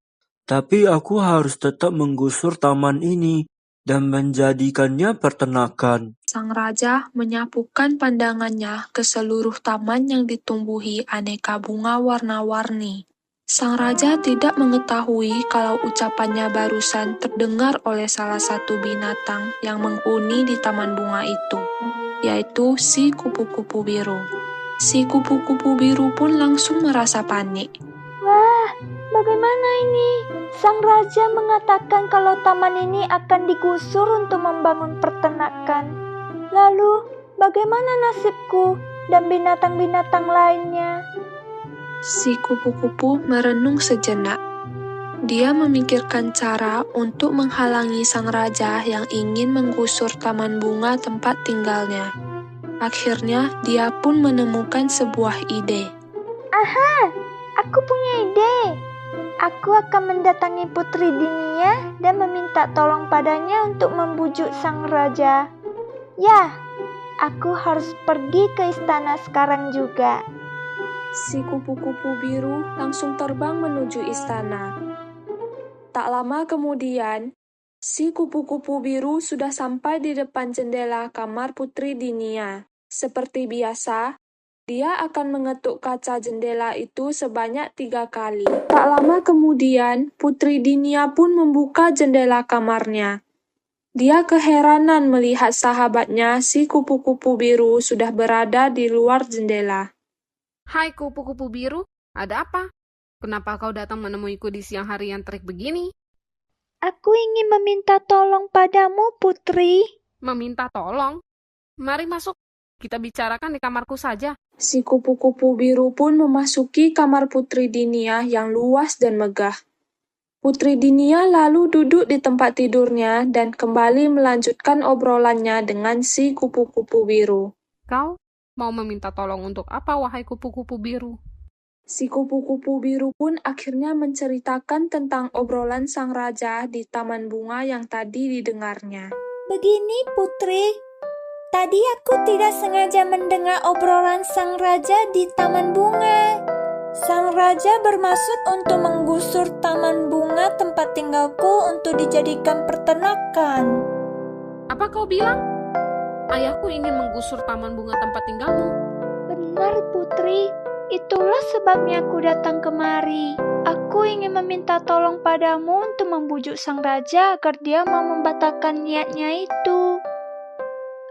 Speaker 2: Tapi aku harus tetap menggusur taman ini dan menjadikannya peternakan.
Speaker 1: Sang raja menyapukan pandangannya ke seluruh taman yang ditumbuhi aneka bunga warna-warni. Sang raja tidak mengetahui kalau ucapannya barusan terdengar oleh salah satu binatang yang menghuni di taman bunga itu, yaitu si kupu-kupu biru. Si kupu-kupu biru pun langsung merasa panik.
Speaker 3: Wah, bagaimana ini? Sang raja mengatakan kalau taman ini akan digusur untuk membangun peternakan. Lalu, bagaimana nasibku dan binatang-binatang lainnya?
Speaker 1: Si kupu-kupu merenung sejenak. Dia memikirkan cara untuk menghalangi sang raja yang ingin menggusur taman bunga tempat tinggalnya. Akhirnya, dia pun menemukan sebuah ide.
Speaker 3: Aha, aku punya ide. Aku akan mendatangi Putri Dinia dan meminta tolong padanya untuk membujuk sang raja. Ya, aku harus pergi ke istana sekarang juga.
Speaker 1: Si kupu-kupu biru langsung terbang menuju istana. Tak lama kemudian, si kupu-kupu biru sudah sampai di depan jendela kamar Putri Dinia. Seperti biasa, dia akan mengetuk kaca jendela itu sebanyak 3 kali. Tak lama kemudian, Putri Dinia pun membuka jendela kamarnya. Dia keheranan melihat sahabatnya si kupu-kupu biru sudah berada di luar jendela.
Speaker 9: Hai kupu-kupu biru, ada apa? Kenapa kau datang menemuiku di siang hari yang terik begini?
Speaker 3: Aku ingin meminta tolong padamu, Putri.
Speaker 9: Meminta tolong? Mari masuk, kita bicarakan di kamarku saja.
Speaker 1: Si kupu-kupu biru pun memasuki kamar Putri Dinia yang luas dan megah. Putri Dinia lalu duduk di tempat tidurnya dan kembali melanjutkan obrolannya dengan si kupu-kupu biru.
Speaker 9: Kau mau meminta tolong untuk apa, wahai kupu-kupu biru?
Speaker 1: Si kupu-kupu biru pun akhirnya menceritakan tentang obrolan sang raja di taman bunga yang tadi didengarnya.
Speaker 3: Begini, Putri. Tadi aku tidak sengaja mendengar obrolan sang raja di taman bunga. Sang raja bermaksud untuk menggusur taman bunga tempat tinggalku untuk dijadikan peternakan.
Speaker 9: Apa kau bilang? Ayahku ingin menggusur taman bunga tempat tinggalmu.
Speaker 3: Benar, Putri. Itulah sebabnya aku datang kemari. Aku ingin meminta tolong padamu untuk membujuk sang raja agar dia mau membatalkan niatnya itu.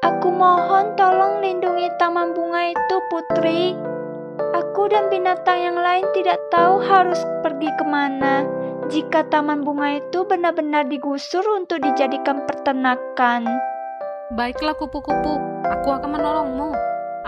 Speaker 3: Aku mohon tolong lindungi taman bunga itu, Putri. Aku dan binatang yang lain tidak tahu harus pergi kemana jika taman bunga itu benar-benar digusur untuk dijadikan peternakan.
Speaker 9: Baiklah kupu-kupu, aku akan menolongmu.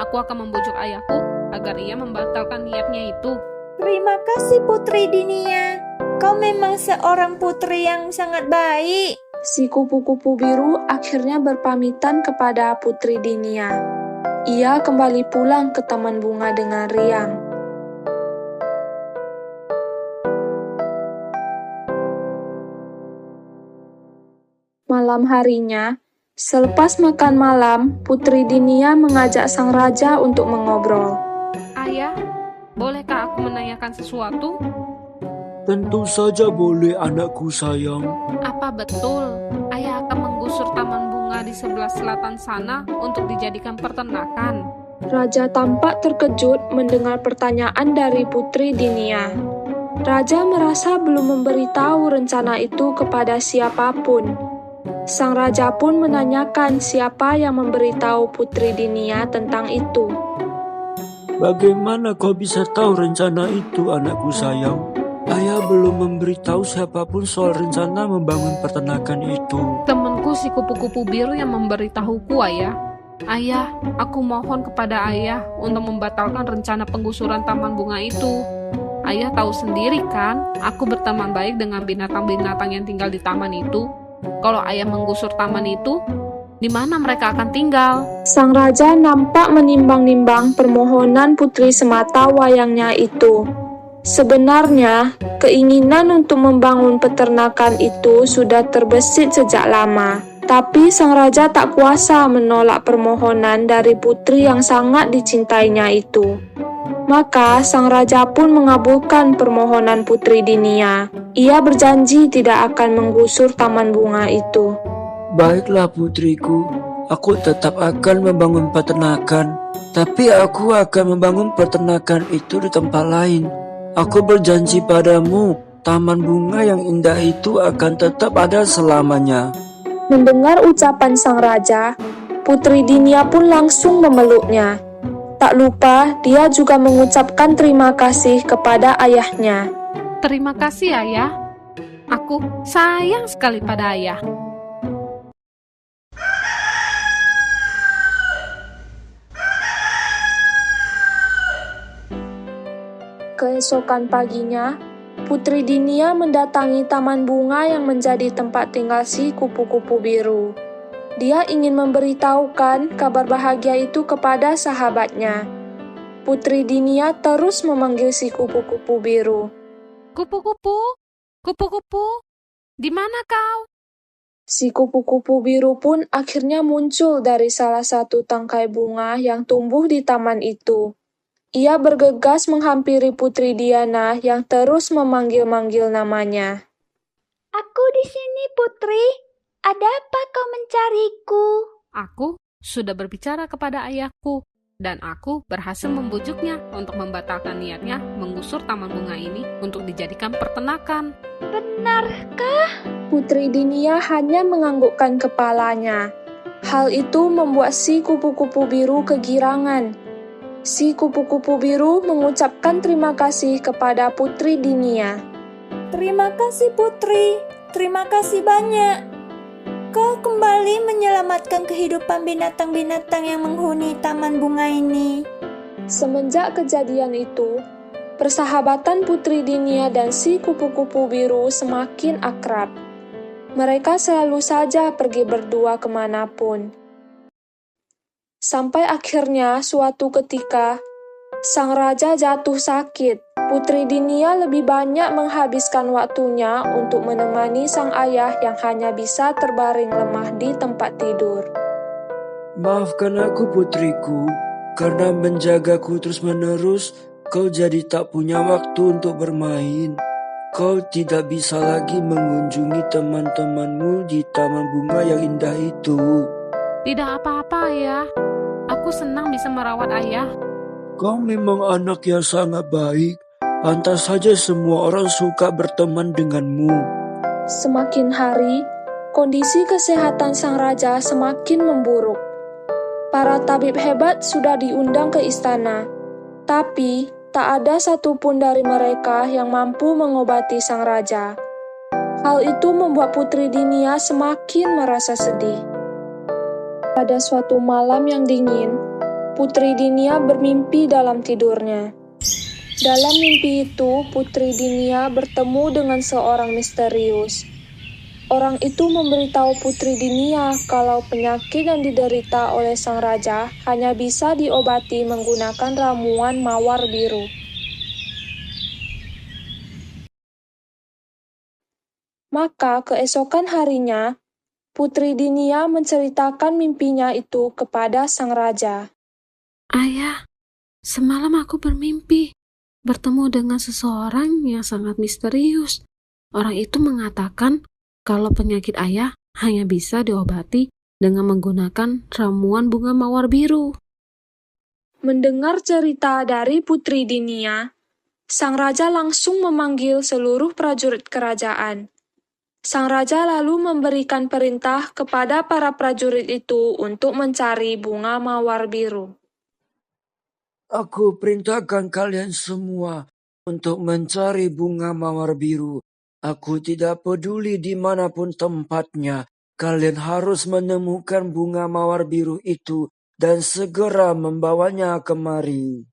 Speaker 9: Aku akan membujuk ayahku agar ia membatalkan niatnya itu.
Speaker 3: Terima kasih, Putri Dinia. Kau memang seorang putri yang sangat baik.
Speaker 1: Si kupu-kupu biru akhirnya berpamitan kepada Putri Dinia. Ia kembali pulang ke taman bunga dengan riang. Malam harinya, selepas makan malam, Putri Dinia mengajak sang raja untuk mengobrol.
Speaker 9: Ayah, bolehkah aku menanyakan sesuatu?
Speaker 2: Tentu saja boleh, anakku sayang.
Speaker 9: Apa betul ayah akan menggusur taman bunga di sebelah selatan sana untuk dijadikan peternakan?
Speaker 1: Raja tampak terkejut mendengar pertanyaan dari Putri Dinia. Raja merasa belum memberitahu rencana itu kepada siapapun. Sang raja pun menanyakan siapa yang memberitahu Putri Dinia tentang itu.
Speaker 2: Bagaimana kau bisa tahu rencana itu, anakku sayang? Ayah belum memberitahu siapapun soal rencana membangun peternakan itu.
Speaker 9: Temanku si kupu-kupu biru yang memberitahuku, ayah. Ayah, aku mohon kepada ayah untuk membatalkan rencana penggusuran taman bunga itu. Ayah tahu sendiri kan, aku berteman baik dengan binatang-binatang yang tinggal di taman itu. Kalau ayah menggusur taman itu, di mana mereka akan tinggal?
Speaker 1: Sang raja nampak menimbang-nimbang permohonan putri semata wayangnya itu. Sebenarnya, keinginan untuk membangun peternakan itu sudah terbesit sejak lama. Tapi sang raja tak kuasa menolak permohonan dari putri yang sangat dicintainya itu. Maka sang raja pun mengabulkan permohonan Putri Dinia. Ia berjanji tidak akan menggusur taman bunga itu.
Speaker 2: Baiklah putriku, aku tetap akan membangun peternakan. Tapi aku akan membangun peternakan itu di tempat lain. Aku berjanji padamu, taman bunga yang indah itu akan tetap ada selamanya.
Speaker 1: Mendengar ucapan sang raja, Putri Dinia pun langsung memeluknya. Tak lupa, dia juga mengucapkan terima kasih kepada ayahnya.
Speaker 9: Terima kasih, Ayah. Aku sayang sekali pada Ayah.
Speaker 1: Keesokan paginya, Putri Dinia mendatangi taman bunga yang menjadi tempat tinggal si kupu-kupu biru. Dia ingin memberitahukan kabar bahagia itu kepada sahabatnya. Putri Dinia terus memanggil si kupu-kupu biru.
Speaker 9: Kupu-kupu, kupu-kupu, di mana kau?
Speaker 1: Si kupu-kupu biru pun akhirnya muncul dari salah satu tangkai bunga yang tumbuh di taman itu. Ia bergegas menghampiri Putri Diana yang terus memanggil-manggil namanya.
Speaker 3: Aku di sini, Putri. Ada apa kau mencariku?
Speaker 9: Aku sudah berbicara kepada ayahku, dan aku berhasil membujuknya untuk membatalkan niatnya menggusur taman bunga ini untuk dijadikan peternakan.
Speaker 3: Benarkah?
Speaker 1: Putri Dinia hanya menganggukkan kepalanya. Hal itu membuat si kupu-kupu biru kegirangan. Si kupu-kupu biru mengucapkan terima kasih kepada Putri Dinia.
Speaker 3: Terima kasih, Putri. Terima kasih banyak. Kau kembali menyelamatkan kehidupan binatang-binatang yang menghuni taman bunga ini.
Speaker 1: Semenjak kejadian itu, persahabatan Putri Dinia dan si kupu-kupu biru semakin akrab. Mereka selalu saja pergi berdua kemanapun. Sampai akhirnya suatu ketika, sang raja jatuh sakit. Putri Dinia lebih banyak menghabiskan waktunya untuk menemani sang ayah yang hanya bisa terbaring lemah di tempat tidur.
Speaker 2: Maafkan aku putriku, karena menjagaku terus-menerus, kau jadi tak punya waktu untuk bermain. Kau tidak bisa lagi mengunjungi teman-temanmu di taman bunga yang indah itu.
Speaker 9: Tidak apa-apa, Ayah. Aku senang bisa merawat Ayah.
Speaker 2: Kau memang anak yang sangat baik. Pantas saja semua orang suka berteman denganmu.
Speaker 1: Semakin hari, kondisi kesehatan sang raja semakin memburuk. Para tabib hebat sudah diundang ke istana, tapi tak ada satupun dari mereka yang mampu mengobati sang raja. Hal itu membuat Putri Dinia semakin merasa sedih. Pada suatu malam yang dingin, Putri Dinia bermimpi dalam tidurnya. Dalam mimpi itu, Putri Dinia bertemu dengan seorang misterius. Orang itu memberitahu Putri Dinia kalau penyakit yang diderita oleh sang raja hanya bisa diobati menggunakan ramuan mawar biru. Maka keesokan harinya, Putri Dinia menceritakan mimpinya itu kepada sang raja.
Speaker 9: Ayah, semalam aku bermimpi bertemu dengan seseorang yang sangat misterius. Orang itu mengatakan kalau penyakit Ayah hanya bisa diobati dengan menggunakan ramuan bunga mawar biru.
Speaker 1: Mendengar cerita dari Putri Dinia, sang raja langsung memanggil seluruh prajurit kerajaan. Sang raja lalu memberikan perintah kepada para prajurit itu untuk mencari bunga mawar biru.
Speaker 2: Aku perintahkan kalian semua untuk mencari bunga mawar biru. Aku tidak peduli dimanapun tempatnya. Kalian harus menemukan bunga mawar biru itu dan segera membawanya kemari.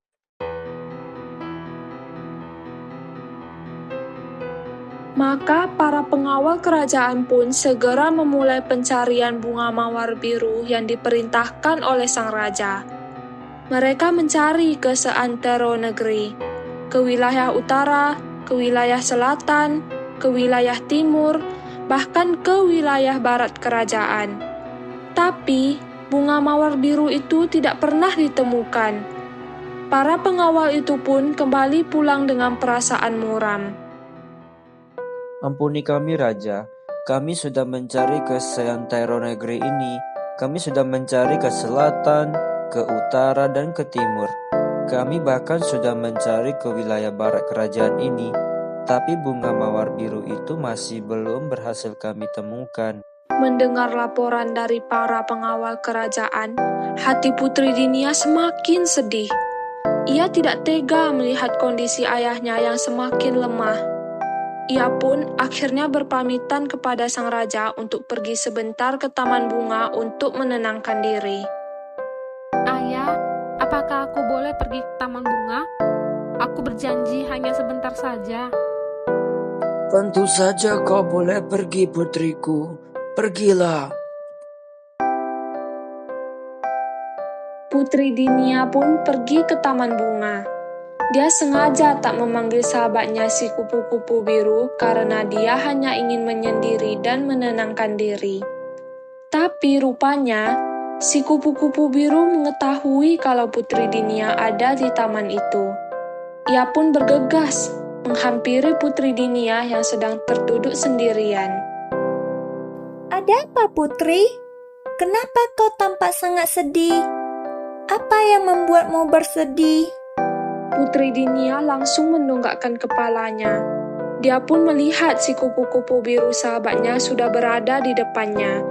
Speaker 1: Maka para pengawal kerajaan pun segera memulai pencarian bunga mawar biru yang diperintahkan oleh sang raja. Mereka mencari ke seantero negeri, ke wilayah utara, ke wilayah selatan, ke wilayah timur, bahkan ke wilayah barat kerajaan. Tapi bunga mawar biru itu tidak pernah ditemukan. Para pengawal itu pun kembali pulang dengan perasaan muram.
Speaker 10: Ampuni kami, Raja.
Speaker 2: Kami sudah mencari ke seantero negeri ini. Kami sudah mencari ke selatan, ke utara, dan ke timur. Kami bahkan sudah mencari ke wilayah barat kerajaan ini. Tapi bunga mawar biru itu masih belum berhasil kami temukan.
Speaker 1: Mendengar laporan dari para pengawal kerajaan, hati Putri Dinia semakin sedih. Ia tidak tega melihat kondisi ayahnya yang semakin lemah. Ia pun akhirnya berpamitan kepada sang raja untuk pergi sebentar ke taman bunga untuk menenangkan diri.
Speaker 9: Ayah, apakah aku boleh pergi ke taman bunga? Aku berjanji hanya sebentar saja.
Speaker 2: Tentu saja kau boleh pergi, putriku. Pergilah.
Speaker 1: Putri Dinia pun pergi ke taman bunga. Dia sengaja tak memanggil sahabatnya si kupu-kupu biru karena dia hanya ingin menyendiri dan menenangkan diri. Tapi rupanya, si kupu-kupu biru mengetahui kalau Putri Dinia ada di taman itu. Ia pun bergegas menghampiri Putri Dinia yang sedang terduduk sendirian.
Speaker 3: Ada apa, Putri? Kenapa kau tampak sangat sedih? Apa yang membuatmu bersedih?
Speaker 1: Putri Dinia langsung menunggakkan kepalanya. Dia pun melihat si kupu-kupu biru sahabatnya sudah berada di depannya.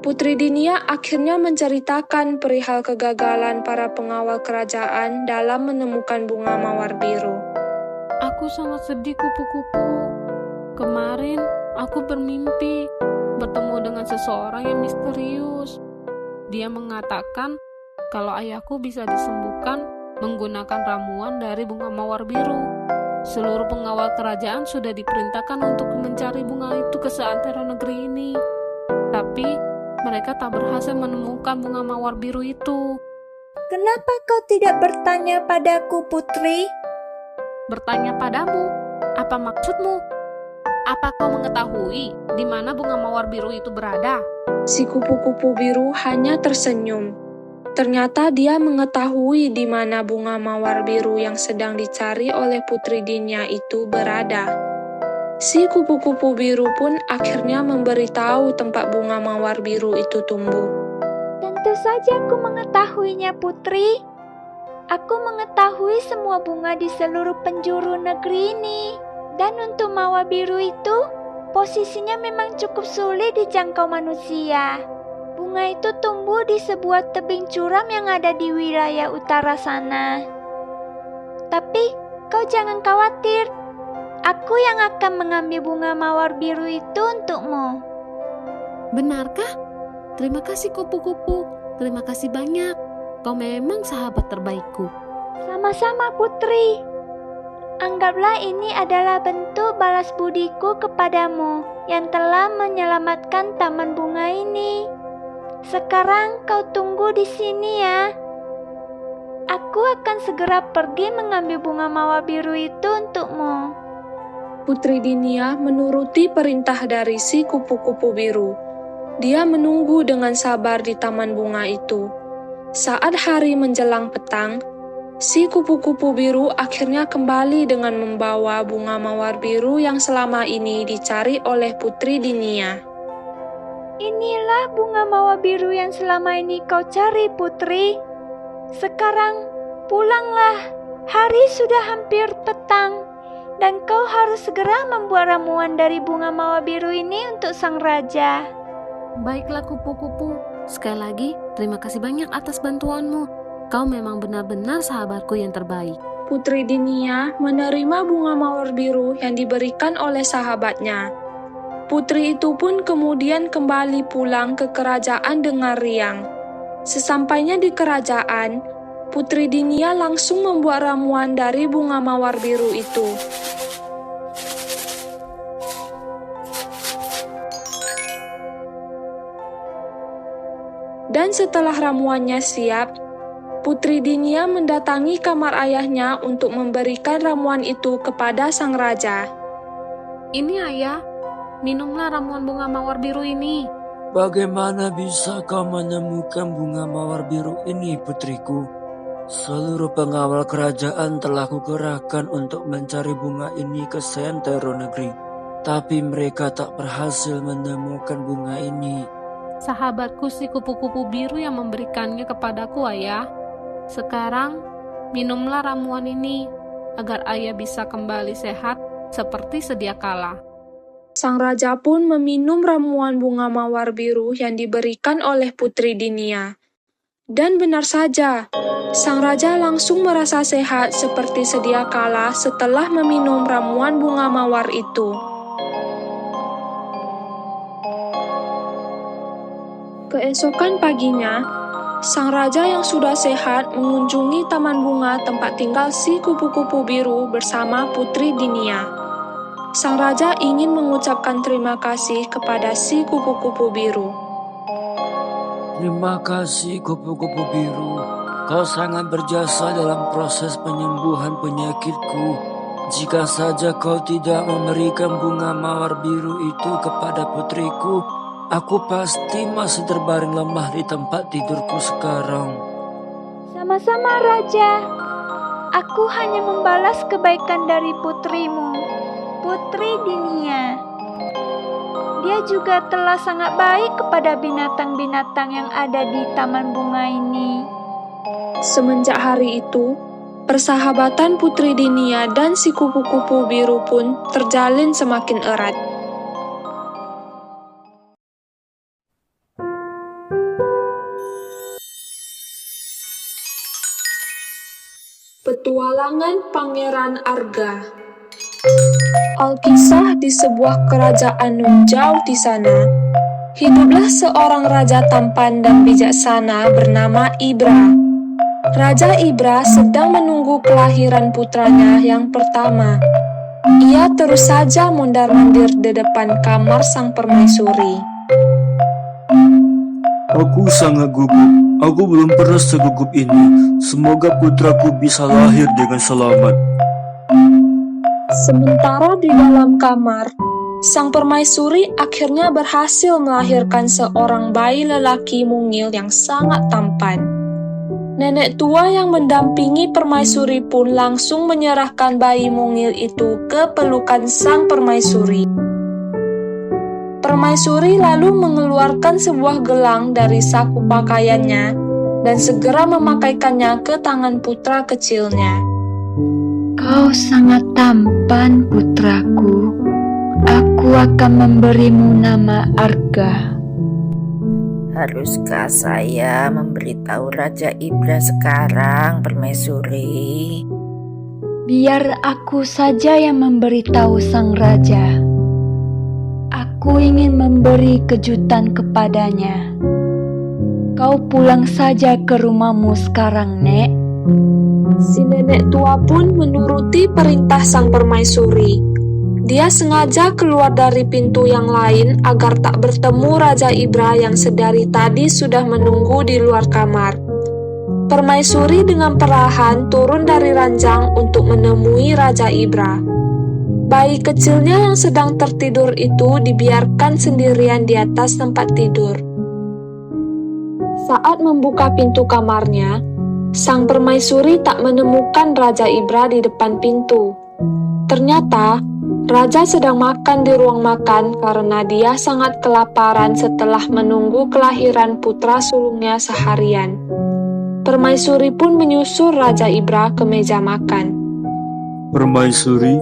Speaker 1: Putri Dinia akhirnya menceritakan perihal kegagalan para pengawal kerajaan dalam menemukan bunga mawar biru.
Speaker 9: Aku sangat sedih, kupu-kupu. Kemarin aku bermimpi bertemu dengan seseorang yang misterius. Dia mengatakan kalau ayahku bisa disembuhkan menggunakan ramuan dari bunga mawar biru. Seluruh pengawal kerajaan sudah diperintahkan untuk mencari bunga itu ke seantero negeri ini. Tapi mereka tak berhasil menemukan bunga mawar biru itu.
Speaker 3: Kenapa kau tidak bertanya padaku, Putri?
Speaker 9: Bertanya padamu, apa maksudmu? Apa kau mengetahui di mana bunga mawar biru itu berada?
Speaker 1: Si kupu-kupu biru hanya tersenyum. Ternyata dia mengetahui di mana bunga mawar biru yang sedang dicari oleh Putri Dinia itu berada. Si kupu-kupu biru pun akhirnya memberitahu tempat bunga mawar biru itu tumbuh.
Speaker 3: Tentu saja aku mengetahuinya, Putri. Aku mengetahui semua bunga di seluruh penjuru negeri ini. Dan untuk mawar biru itu, posisinya memang cukup sulit dijangkau manusia. Bunga itu tumbuh di sebuah tebing curam yang ada di wilayah utara sana. Tapi kau jangan khawatir. Aku yang akan mengambil bunga mawar biru itu untukmu.
Speaker 9: Benarkah? Terima kasih kupu-kupu. Terima kasih banyak. Kau memang sahabat terbaikku.
Speaker 3: Sama-sama, Putri. Anggaplah ini adalah bentuk balas budiku kepadamu yang telah menyelamatkan taman bunga ini. Sekarang kau tunggu di sini ya. Aku akan segera pergi mengambil bunga mawar biru itu untukmu.
Speaker 1: Putri Dinia menuruti perintah dari si kupu-kupu biru. Dia menunggu dengan sabar di taman bunga itu. Saat hari menjelang petang, si kupu-kupu biru akhirnya kembali dengan membawa bunga mawar biru yang selama ini dicari oleh Putri Dinia.
Speaker 3: Inilah bunga mawar biru yang selama ini kau cari, Putri. Sekarang pulanglah. Hari sudah hampir petang dan kau harus segera membuat ramuan dari bunga mawar biru ini untuk sang raja.
Speaker 9: Baiklah kupu-kupu. Sekali lagi, terima kasih banyak atas bantuanmu. Kau memang benar-benar sahabatku yang terbaik.
Speaker 1: Putri Dinia menerima bunga mawar biru yang diberikan oleh sahabatnya. Putri itu pun kemudian kembali pulang ke kerajaan dengan riang. Sesampainya di kerajaan, Putri Dinia langsung membuat ramuan dari bunga mawar biru itu. Dan setelah ramuannya siap, Putri Dinia mendatangi kamar ayahnya untuk memberikan ramuan itu kepada sang raja.
Speaker 9: Ini ayah, minumlah ramuan bunga mawar biru ini.
Speaker 2: Bagaimana bisa kau menemukan bunga mawar biru ini, putriku? Seluruh pengawal kerajaan telah kukerahkan untuk mencari bunga ini ke seantero negeri. Tapi mereka tak berhasil menemukan bunga ini.
Speaker 9: Sahabatku si kupu-kupu biru yang memberikannya kepadaku, Ayah. Sekarang, minumlah ramuan ini agar ayah bisa kembali sehat seperti sedia kala.
Speaker 1: Sang raja pun meminum ramuan bunga mawar biru yang diberikan oleh Putri Dinia. Dan benar saja, sang raja langsung merasa sehat seperti sedia kala setelah meminum ramuan bunga mawar itu. Keesokan paginya, sang raja yang sudah sehat mengunjungi taman bunga tempat tinggal si kupu-kupu biru bersama Putri Dinia. Sang raja ingin mengucapkan terima kasih kepada si kupu-kupu biru.
Speaker 2: Terima kasih kupu-kupu biru. Kau sangat berjasa dalam proses penyembuhan penyakitku. Jika saja kau tidak memberikan bunga mawar biru itu kepada putriku, aku pasti masih terbaring lemah di tempat tidurku sekarang.
Speaker 3: Sama-sama Raja. Aku hanya membalas kebaikan dari putrimu, Putri Dinia. Dia juga telah sangat baik kepada binatang-binatang yang ada di taman bunga ini.
Speaker 1: Semenjak hari itu, persahabatan Putri Dinia dan si kupu-kupu biru pun terjalin semakin erat. Petualangan Pangeran Arga. Alkisah di sebuah kerajaan nun jauh di sana, hiduplah seorang raja tampan dan bijaksana bernama Ibra. Raja Ibra sedang menunggu kelahiran putranya yang pertama. Ia terus saja mondar-mandir di depan kamar sang permaisuri.
Speaker 2: Aku sangat gugup. Aku belum pernah segugup ini. Semoga putraku bisa lahir dengan selamat.
Speaker 1: Sementara di dalam kamar, sang permaisuri akhirnya berhasil melahirkan seorang bayi lelaki mungil yang sangat tampan. Nenek tua yang mendampingi permaisuri pun langsung menyerahkan bayi mungil itu ke pelukan sang permaisuri. Permaisuri lalu mengeluarkan sebuah gelang dari saku pakaiannya dan segera memakaikannya ke tangan putra kecilnya.
Speaker 3: Kau sangat tampan, putraku. Aku akan memberimu nama Arga.
Speaker 10: Haruskah saya memberitahu Raja Ibra sekarang, Permaisuri?
Speaker 3: Biar aku saja yang memberitahu sang raja. Aku ingin memberi kejutan kepadanya. Kau pulang saja ke rumahmu sekarang, Nek.
Speaker 1: Si nenek tua pun menuruti perintah sang permaisuri. Dia sengaja keluar dari pintu yang lain agar tak bertemu Raja Ibra yang sedari tadi sudah menunggu di luar kamar. Permaisuri dengan perlahan turun dari ranjang untuk menemui Raja Ibra. Bayi kecilnya yang sedang tertidur itu dibiarkan sendirian di atas tempat tidur. Saat membuka pintu kamarnya, sang permaisuri tak menemukan Raja Ibra di depan pintu. Ternyata, Raja sedang makan di ruang makan karena dia sangat kelaparan setelah menunggu kelahiran putra sulungnya seharian. Permaisuri pun menyusul Raja Ibra ke meja makan.
Speaker 2: Permaisuri,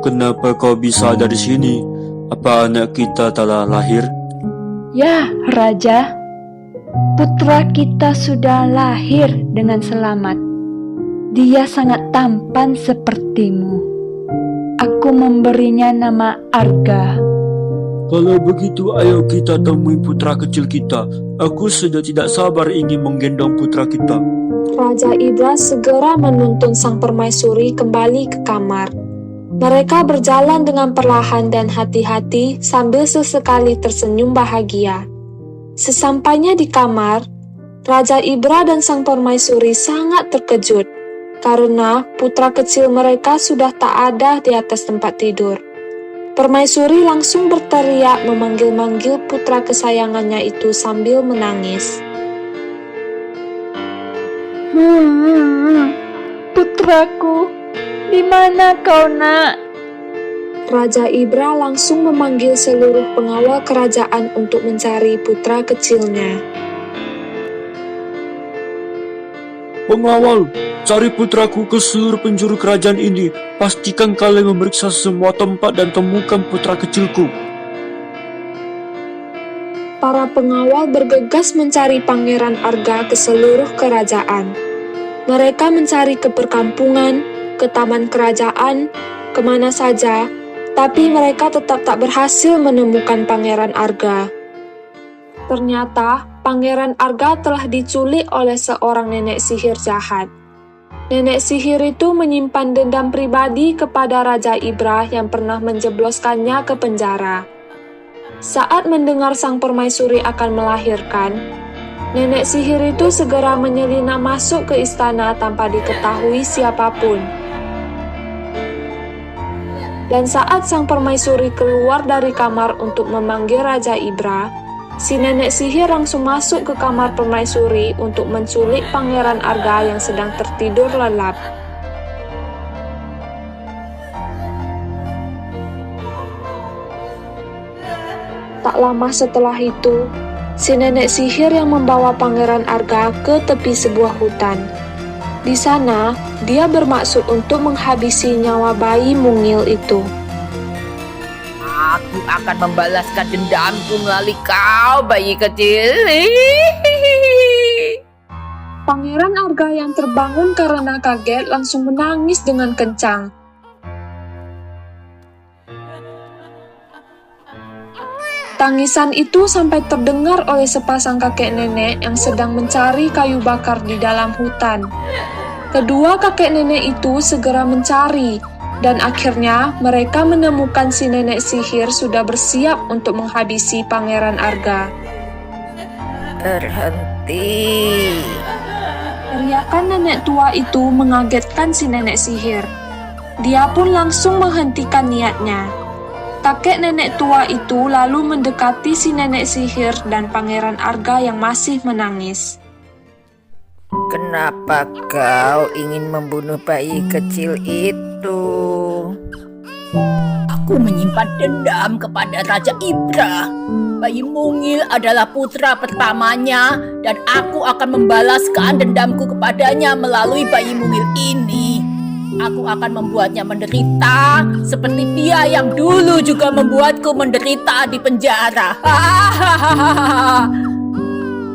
Speaker 2: kenapa kau bisa ada di sini? Apa anak kita telah lahir?
Speaker 3: Ya, Raja. Putra kita sudah lahir dengan selamat. Dia sangat tampan sepertimu. Aku memberinya nama Arga.
Speaker 2: Kalau begitu, ayo kita temui putra kecil kita. Aku sudah tidak sabar ingin menggendong putra kita.
Speaker 1: Raja Ibra segera menuntun sang permaisuri kembali ke kamar. Mereka berjalan dengan perlahan dan hati-hati sambil sesekali tersenyum bahagia. Sesampainya di kamar, Raja Ibra dan sang permaisuri sangat terkejut karena putra kecil mereka sudah tak ada di atas tempat tidur. Permaisuri langsung berteriak memanggil-manggil putra kesayangannya itu sambil menangis.
Speaker 3: Putraku, di mana kau, Nak?
Speaker 1: Raja Ibra langsung memanggil seluruh pengawal kerajaan untuk mencari putra kecilnya.
Speaker 2: Pengawal, cari putraku ke seluruh penjuru kerajaan ini. Pastikan kalian memeriksa semua tempat dan temukan putra kecilku.
Speaker 1: Para pengawal bergegas mencari Pangeran Arga ke seluruh kerajaan. Mereka mencari ke perkampungan, ke taman kerajaan, kemana saja, tapi mereka tetap tak berhasil menemukan Pangeran Arga. Ternyata, Pangeran Arga telah diculik oleh seorang nenek sihir jahat. Nenek sihir itu menyimpan dendam pribadi kepada Raja Ibra yang pernah menjebloskannya ke penjara. Saat mendengar sang permaisuri akan melahirkan, nenek sihir itu segera menyelinap masuk ke istana tanpa diketahui siapapun. Dan saat sang permaisuri keluar dari kamar untuk memanggil Raja Ibra, si nenek sihir langsung masuk ke kamar permaisuri untuk menculik Pangeran Arga yang sedang tertidur lelap. Tak lama setelah itu, si nenek sihir yang membawa Pangeran Arga ke tepi sebuah hutan. Di sana, dia bermaksud untuk menghabisi nyawa bayi mungil itu.
Speaker 10: Aku akan membalaskan dendamku melalui kau, bayi kecil.
Speaker 1: Pangeran Arga yang terbangun karena kaget langsung menangis dengan kencang. Tangisan itu sampai terdengar oleh sepasang kakek nenek yang sedang mencari kayu bakar di dalam hutan. Kedua kakek nenek itu segera mencari, dan akhirnya mereka menemukan si nenek sihir sudah bersiap untuk menghabisi Pangeran Arga.
Speaker 10: Berhenti.
Speaker 1: Teriakan nenek tua itu mengagetkan si nenek sihir. Dia pun langsung menghentikan niatnya. Kakek nenek tua itu lalu mendekati si nenek sihir dan Pangeran Arga yang masih menangis.
Speaker 10: Kenapa kau ingin membunuh bayi kecil itu? Aku menyimpan dendam kepada Raja Ibra. Bayi mungil adalah putra pertamanya dan aku akan membalaskan dendamku kepadanya melalui bayi mungil ini. Aku akan membuatnya menderita seperti dia yang dulu juga membuatku menderita di penjara.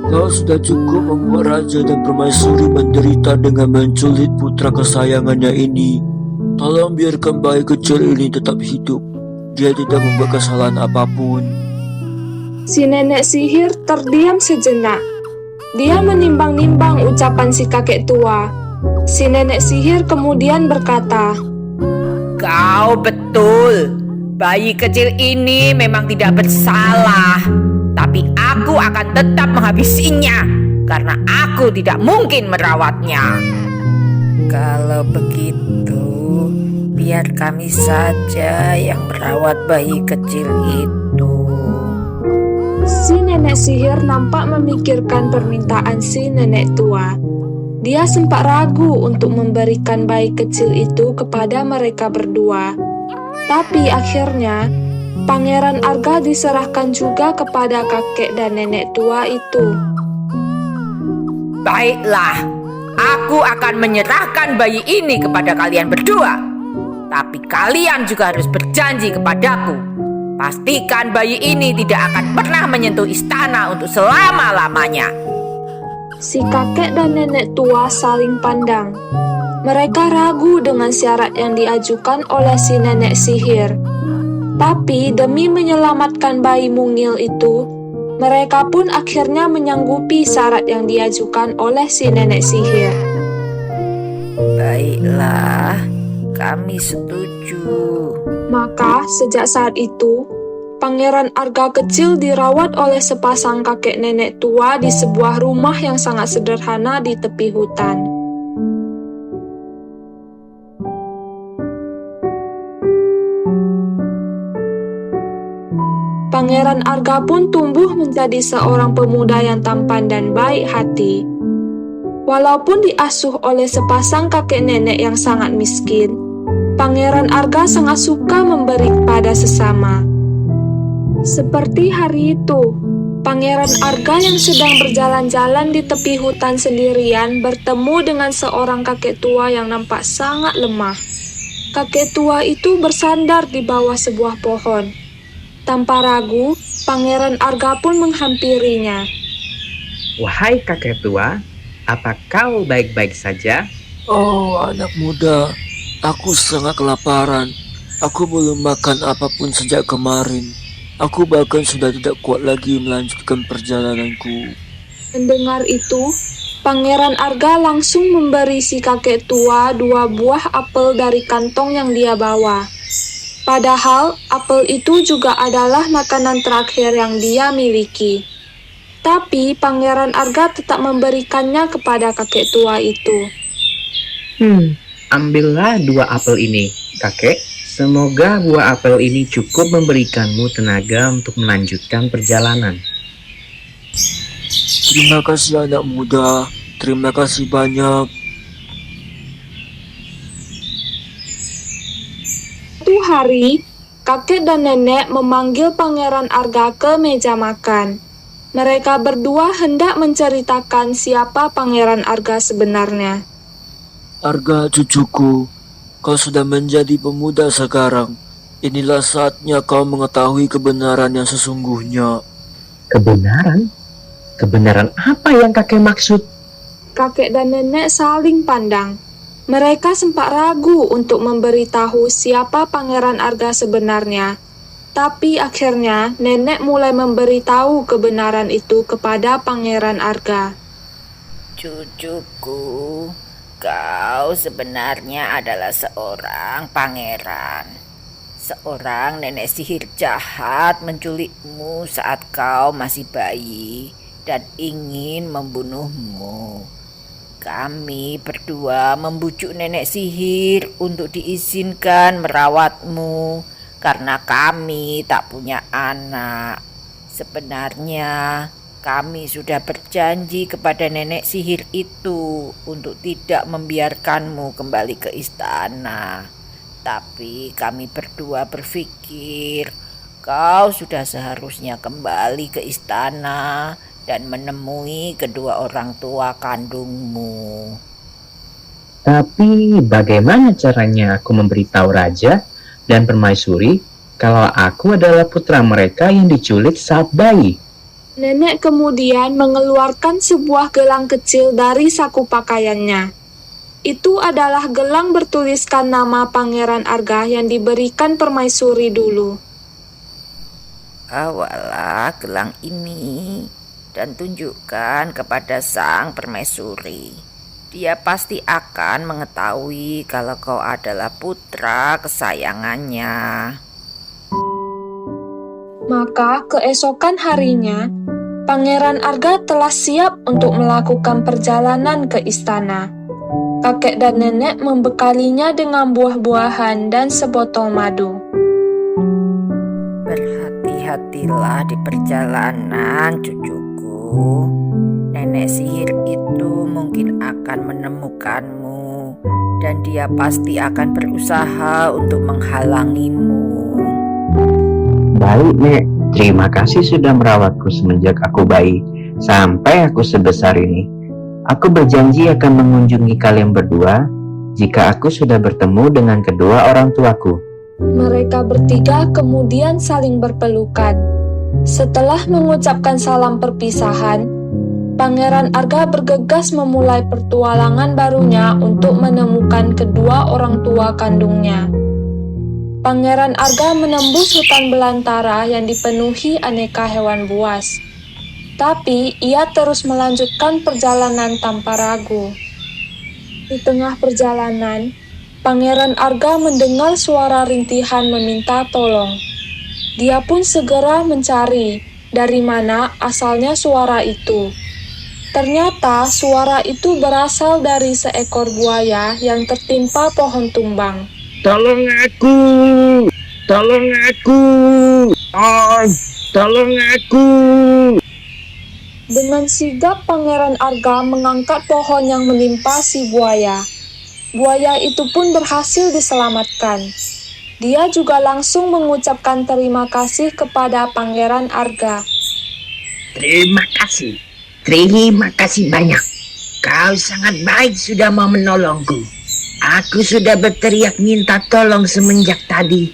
Speaker 2: Kau sudah cukup membuat raja dan permaisuri menderita dengan menculik putra kesayangannya ini. Tolong biarkan bayi kecil ini tetap hidup. Dia tidak membuat kesalahan apapun.
Speaker 1: Si nenek sihir terdiam sejenak. Dia menimbang-nimbang ucapan si kakek tua. Si nenek sihir kemudian berkata,
Speaker 10: Kau betul. Bayi kecil ini memang tidak bersalah. Tapi aku akan tetap menghabisinya karena aku tidak mungkin merawatnya. Kalau begitu, biar kami saja yang merawat bayi kecil itu.
Speaker 1: si nenek sihir nampak memikirkan permintaan si nenek tua. Dia sempat ragu untuk memberikan bayi kecil itu kepada mereka berdua. Tapi akhirnya, Pangeran Arga diserahkan juga kepada kakek dan nenek tua itu.
Speaker 10: Baiklah, aku akan menyerahkan bayi ini kepada kalian berdua. Tapi kalian juga harus berjanji kepadaku. Pastikan bayi ini tidak akan pernah menyentuh istana untuk selama-lamanya.
Speaker 1: Si kakek dan nenek tua saling pandang. Mereka ragu dengan syarat yang diajukan oleh si nenek sihir. Tapi demi menyelamatkan bayi mungil itu, mereka pun akhirnya menyanggupi syarat yang diajukan oleh si nenek sihir.
Speaker 10: Baiklah, kami setuju.
Speaker 1: Maka sejak saat itu, Pangeran Arga kecil dirawat oleh sepasang kakek nenek tua di sebuah rumah yang sangat sederhana di tepi hutan. Pangeran Arga pun tumbuh menjadi seorang pemuda yang tampan dan baik hati. Walaupun diasuh oleh sepasang kakek nenek yang sangat miskin, Pangeran Arga sangat suka memberi pada sesama. Seperti hari itu, Pangeran Arga yang sedang berjalan-jalan di tepi hutan sendirian bertemu dengan seorang kakek tua yang nampak sangat lemah. Kakek tua itu bersandar di bawah sebuah pohon. Tanpa ragu, Pangeran Arga pun menghampirinya.
Speaker 11: Wahai kakek tua, apa kau baik-baik saja?
Speaker 2: Oh, anak muda, aku sangat kelaparan. Aku belum makan apapun sejak kemarin. Aku bahkan sudah tidak kuat lagi melanjutkan perjalananku.
Speaker 1: Mendengar itu, Pangeran Arga langsung memberi si kakek tua 2 buah apel dari kantong yang dia bawa. Padahal, apel itu juga adalah makanan terakhir yang dia miliki. Tapi, Pangeran Arga tetap memberikannya kepada kakek tua itu.
Speaker 11: Ambillah 2 apel ini, kakek. Semoga buah apel ini cukup memberikanmu tenaga untuk melanjutkan perjalanan.
Speaker 2: Terima kasih anak muda, terima kasih banyak.
Speaker 1: Suatu hari, kakek dan nenek memanggil Pangeran Arga ke meja makan. Mereka berdua hendak menceritakan siapa Pangeran Arga sebenarnya.
Speaker 2: Arga cucuku, kau sudah menjadi pemuda sekarang. Inilah saatnya kau mengetahui kebenaran yang sesungguhnya.
Speaker 11: Kebenaran? Kebenaran apa yang kakek maksud?
Speaker 1: Kakek dan nenek saling pandang. Mereka sempat ragu untuk memberitahu siapa Pangeran Arga sebenarnya. Tapi akhirnya nenek mulai memberitahu kebenaran itu kepada Pangeran Arga.
Speaker 10: Cucuku, kau sebenarnya adalah seorang pangeran. Seorang nenek sihir jahat menculikmu saat kau masih bayi dan ingin membunuhmu. Kami berdua membujuk nenek sihir untuk diizinkan merawatmu karena kami tak punya anak. Sebenarnya kami sudah berjanji kepada nenek sihir itu untuk tidak membiarkanmu kembali ke istana. Tapi kami berdua berpikir kau sudah seharusnya kembali ke istana dan menemui kedua orang tua kandungmu.
Speaker 11: Tapi bagaimana caranya aku memberitahu raja dan permaisuri kalau aku adalah putra mereka yang diculik saat bayi?
Speaker 1: Nenek kemudian mengeluarkan sebuah gelang kecil dari saku pakaiannya. Itu adalah gelang bertuliskan nama Pangeran Arga yang diberikan permaisuri dulu.
Speaker 10: Bawalah gelang ini dan tunjukkan kepada sang permaisuri. Dia pasti akan mengetahui kalau kau adalah putra kesayangannya.
Speaker 1: Maka keesokan harinya, Pangeran Arga telah siap untuk melakukan perjalanan ke istana. Kakek dan nenek membekalinya dengan buah-buahan dan sebotol madu.
Speaker 10: Berhati-hatilah di perjalanan, cucuku. Nenek sihir itu mungkin akan menemukanmu dan dia pasti akan berusaha untuk menghalangimu.
Speaker 11: Baik, Nek. Terima kasih sudah merawatku semenjak aku bayi sampai aku sebesar ini. Aku berjanji akan mengunjungi kalian berdua jika aku sudah bertemu dengan kedua orang tuaku.
Speaker 1: Mereka bertiga kemudian saling berpelukan. Setelah mengucapkan salam perpisahan, Pangeran Arga bergegas memulai petualangan barunya untuk menemukan kedua orang tua kandungnya. Pangeran Arga menembus hutan belantara yang dipenuhi aneka hewan buas. Tapi ia terus melanjutkan perjalanan tanpa ragu. Di tengah perjalanan, Pangeran Arga mendengar suara rintihan meminta tolong. Dia pun segera mencari dari mana asalnya suara itu. Ternyata suara itu berasal dari seekor buaya yang tertimpa pohon tumbang.
Speaker 11: Tolong aku! Tolong aku! Tolong aku!
Speaker 1: Dengan sigap Pangeran Arga mengangkat pohon yang menimpa si buaya. Buaya itu pun berhasil diselamatkan. Dia juga langsung mengucapkan terima kasih kepada Pangeran Arga.
Speaker 12: Terima kasih banyak. Kau sangat baik sudah mau menolongku. Aku sudah berteriak minta tolong semenjak tadi,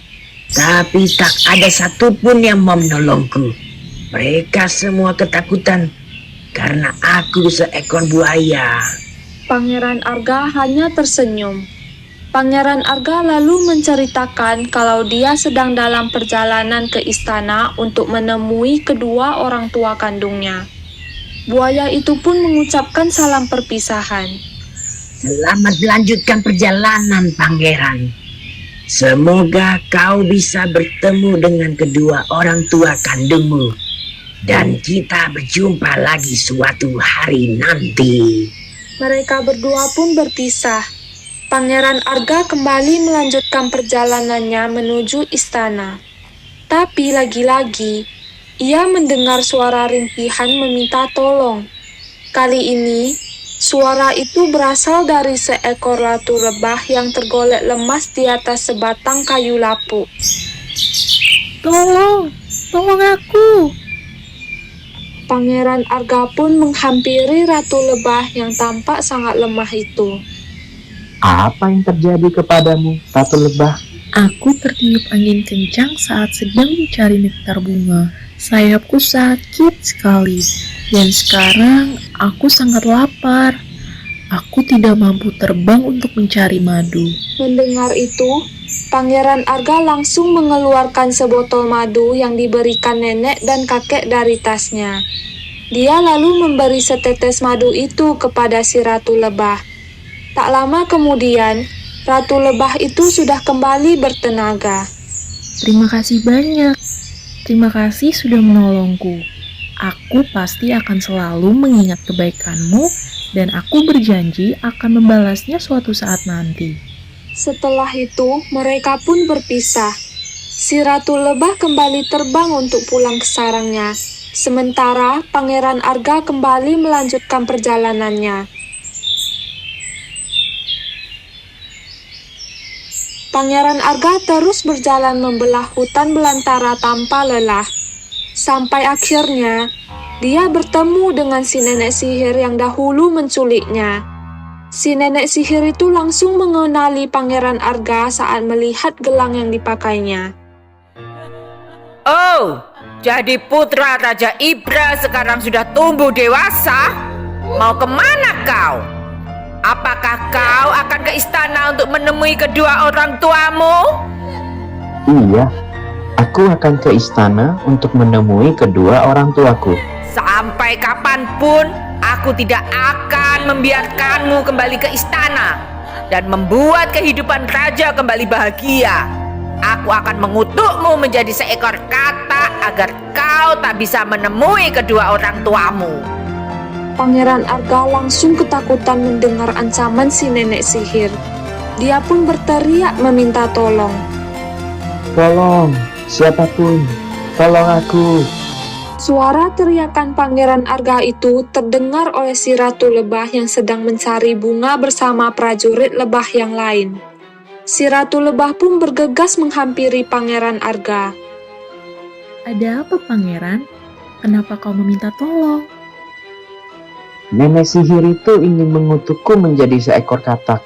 Speaker 12: tapi tak ada satupun yang mau menolongku. Mereka semua ketakutan karena aku seekor buaya.
Speaker 1: Pangeran Arga hanya tersenyum. Pangeran Arga lalu menceritakan kalau dia sedang dalam perjalanan ke istana untuk menemui kedua orang tua kandungnya. Buaya itu pun mengucapkan salam perpisahan.
Speaker 12: Selamat melanjutkan perjalanan, Pangeran. Semoga kau bisa bertemu dengan kedua orang tua kandungmu. Dan kita berjumpa lagi suatu hari nanti.
Speaker 1: Mereka berdua pun berpisah. Pangeran Arga kembali melanjutkan perjalanannya menuju istana. Tapi lagi-lagi, ia mendengar suara rintihan meminta tolong. Kali ini, suara itu berasal dari seekor ratu lebah yang tergolek lemas di atas sebatang kayu lapuk.
Speaker 5: Tolong aku.
Speaker 1: Pangeran Arga pun menghampiri ratu lebah yang tampak sangat lemah itu.
Speaker 11: Apa yang terjadi kepadamu, Ratu Lebah?
Speaker 13: Aku tertiup angin kencang saat sedang mencari nektar bunga. Sayapku sakit sekali, dan sekarang aku sangat lapar. Aku tidak mampu terbang untuk mencari madu.
Speaker 1: Mendengar itu, Pangeran Arga langsung mengeluarkan sebotol madu yang diberikan nenek dan kakek dari tasnya. Dia lalu memberi setetes madu itu kepada si Ratu Lebah. Tak lama kemudian, Ratu Lebah itu sudah kembali bertenaga.
Speaker 13: Terima kasih banyak. Terima kasih sudah menolongku. Aku pasti akan selalu mengingat kebaikanmu dan aku berjanji akan membalasnya suatu saat nanti.
Speaker 1: Setelah itu, mereka pun berpisah. Si Ratu Lebah kembali terbang untuk pulang ke sarangnya. Sementara Pangeran Arga kembali melanjutkan perjalanannya. Pangeran Arga terus berjalan membelah hutan belantara tanpa lelah. Sampai akhirnya, dia bertemu dengan si nenek sihir yang dahulu menculiknya. Si nenek sihir itu langsung mengenali Pangeran Arga saat melihat gelang yang dipakainya.
Speaker 10: Oh, jadi putra Raja Ibra sekarang sudah tumbuh dewasa? Mau kemana kau? Apakah kau akan ke istana untuk menemui kedua orang tuamu?
Speaker 11: Iya, aku akan ke istana untuk menemui kedua orang tuaku.
Speaker 10: Sampai kapanpun, aku tidak akan membiarkanmu kembali ke istana dan membuat kehidupan raja kembali bahagia. Aku akan mengutukmu menjadi seekor katak agar kau tak bisa menemui kedua orang tuamu.
Speaker 1: Pangeran Arga langsung ketakutan mendengar ancaman si nenek sihir. Dia pun berteriak meminta tolong.
Speaker 11: Tolong, siapapun, tolong aku.
Speaker 1: Suara teriakan Pangeran Arga itu terdengar oleh si Ratu Lebah yang sedang mencari bunga bersama prajurit lebah yang lain. Si Ratu Lebah pun bergegas menghampiri Pangeran Arga.
Speaker 13: Ada apa, Pangeran? Kenapa kau meminta tolong?
Speaker 11: Nenek sihir itu ingin mengutukku menjadi seekor katak.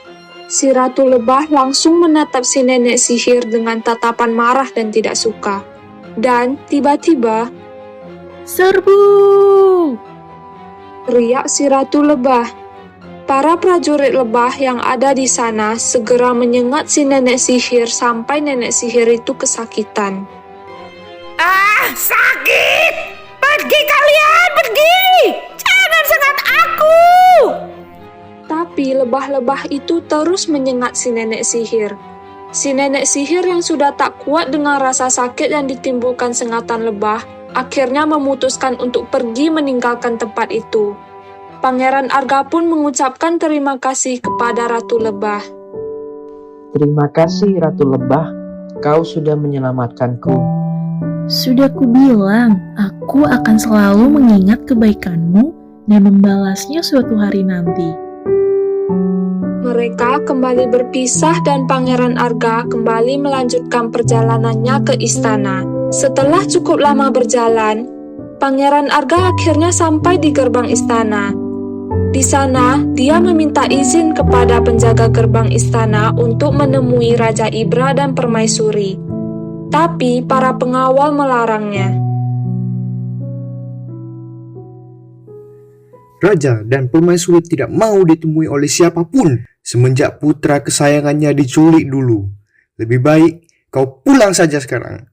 Speaker 1: Si Ratu Lebah langsung menatap si nenek sihir dengan tatapan marah dan tidak suka. Dan tiba-tiba,
Speaker 13: Serbu!
Speaker 1: teriak si Ratu Lebah. Para prajurit lebah yang ada di sana segera menyengat si nenek sihir sampai nenek sihir itu kesakitan.
Speaker 10: Ah, sakit! Pergi kalian, pergi! Jangan sengat aku!
Speaker 1: Tapi lebah-lebah itu terus menyengat si nenek sihir. Si nenek sihir yang sudah tak kuat dengan rasa sakit yang ditimbulkan sengatan lebah, akhirnya memutuskan untuk pergi meninggalkan tempat itu. Pangeran Arga pun mengucapkan terima kasih kepada Ratu Lebah.
Speaker 11: Terima kasih, Ratu Lebah. Kau sudah menyelamatkanku.
Speaker 13: Sudah kubilang, aku akan selalu mengingat kebaikanmu dan membalasnya suatu hari nanti.
Speaker 1: mereka kembali berpisah dan Pangeran Arga kembali melanjutkan perjalanannya ke istana. Setelah cukup lama berjalan, Pangeran Arga akhirnya sampai di gerbang istana. Di sana, dia meminta izin kepada penjaga gerbang istana untuk menemui Raja Ibra dan Permaisuri. Tapi para pengawal melarangnya.
Speaker 6: Raja dan Permaisuri tidak mau ditemui oleh siapapun semenjak putra kesayangannya diculik dulu. Lebih baik kau pulang saja sekarang.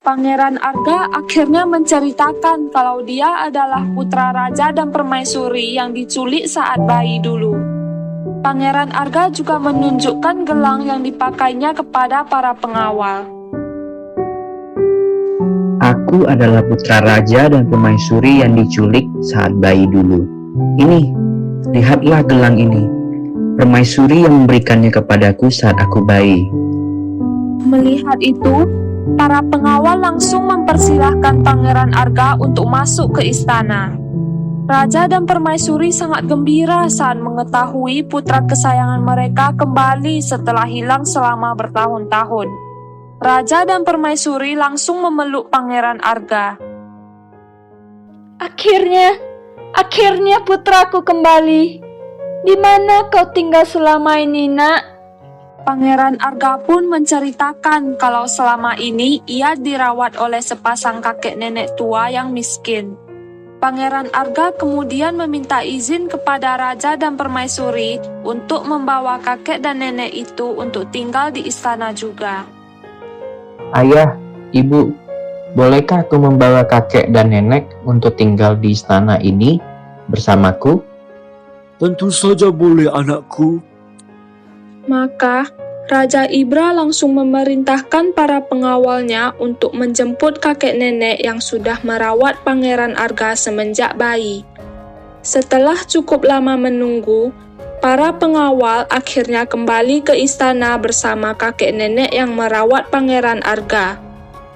Speaker 1: Pangeran Arga akhirnya menceritakan kalau dia adalah putra Raja dan Permaisuri yang diculik saat bayi dulu. Pangeran Arga juga menunjukkan gelang yang dipakainya kepada para pengawal.
Speaker 11: Aku adalah putra raja dan permaisuri yang diculik saat bayi dulu. Ini, lihatlah gelang ini. Permaisuri yang memberikannya kepadaku saat aku bayi.
Speaker 1: Melihat itu, para pengawal langsung mempersilahkan Pangeran Arga untuk masuk ke istana. Raja dan Permaisuri sangat gembira saat mengetahui putra kesayangan mereka kembali setelah hilang selama bertahun-tahun. Raja dan Permaisuri langsung memeluk Pangeran Arga.
Speaker 3: Akhirnya putraku kembali. Di mana kau tinggal selama ini, Nak?
Speaker 1: Pangeran Arga pun menceritakan kalau selama ini ia dirawat oleh sepasang kakek nenek tua yang miskin. Pangeran Arga kemudian meminta izin kepada Raja dan Permaisuri untuk membawa kakek dan nenek itu untuk tinggal di istana juga.
Speaker 11: Ayah, ibu, bolehkah aku membawa kakek dan nenek untuk tinggal di istana ini bersamaku?
Speaker 2: Tentu saja boleh, anakku.
Speaker 1: Maka, Raja Ibra langsung memerintahkan para pengawalnya untuk menjemput kakek nenek yang sudah merawat Pangeran Arga semenjak bayi. Setelah cukup lama menunggu, para pengawal akhirnya kembali ke istana bersama kakek nenek yang merawat Pangeran Arga.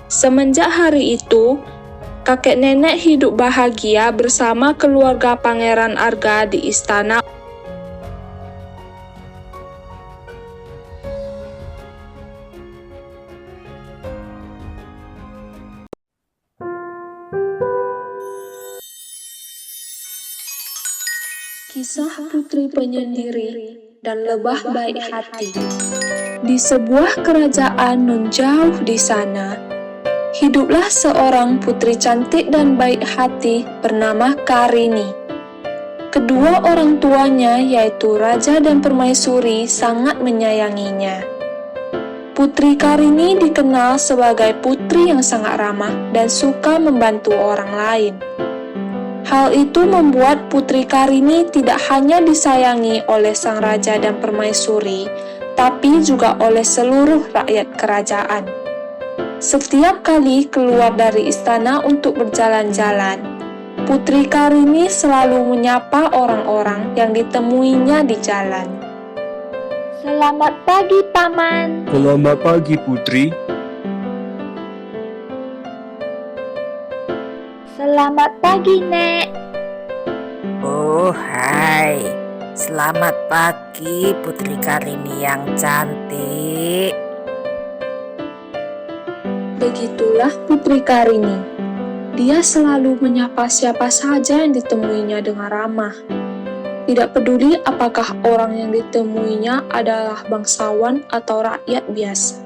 Speaker 1: Semenjak hari itu, kakek nenek hidup bahagia bersama keluarga Pangeran Arga di istana. Kisah Putri Penyendiri dan Lebah Baik Hati. Di sebuah kerajaan nun jauh di sana, hiduplah seorang putri cantik dan baik hati bernama Karini. Kedua orang tuanya, yaitu Raja dan Permaisuri, sangat menyayanginya. Putri Karini dikenal sebagai putri yang sangat ramah dan suka membantu orang lain. Hal itu membuat Putri Karini tidak hanya disayangi oleh sang raja dan permaisuri, tapi juga oleh seluruh rakyat kerajaan. Setiap kali keluar dari istana untuk berjalan-jalan, Putri Karini selalu menyapa orang-orang yang ditemuinya di jalan.
Speaker 3: Selamat pagi, Paman.
Speaker 2: Selamat pagi, Putri.
Speaker 3: Selamat pagi, Nek.
Speaker 14: Oh, hai. Selamat pagi, Putri Karini yang cantik.
Speaker 1: Begitulah Putri Karini. Dia selalu menyapa siapa saja yang ditemuinya dengan ramah. Tidak peduli apakah orang yang ditemuinya adalah bangsawan atau rakyat biasa.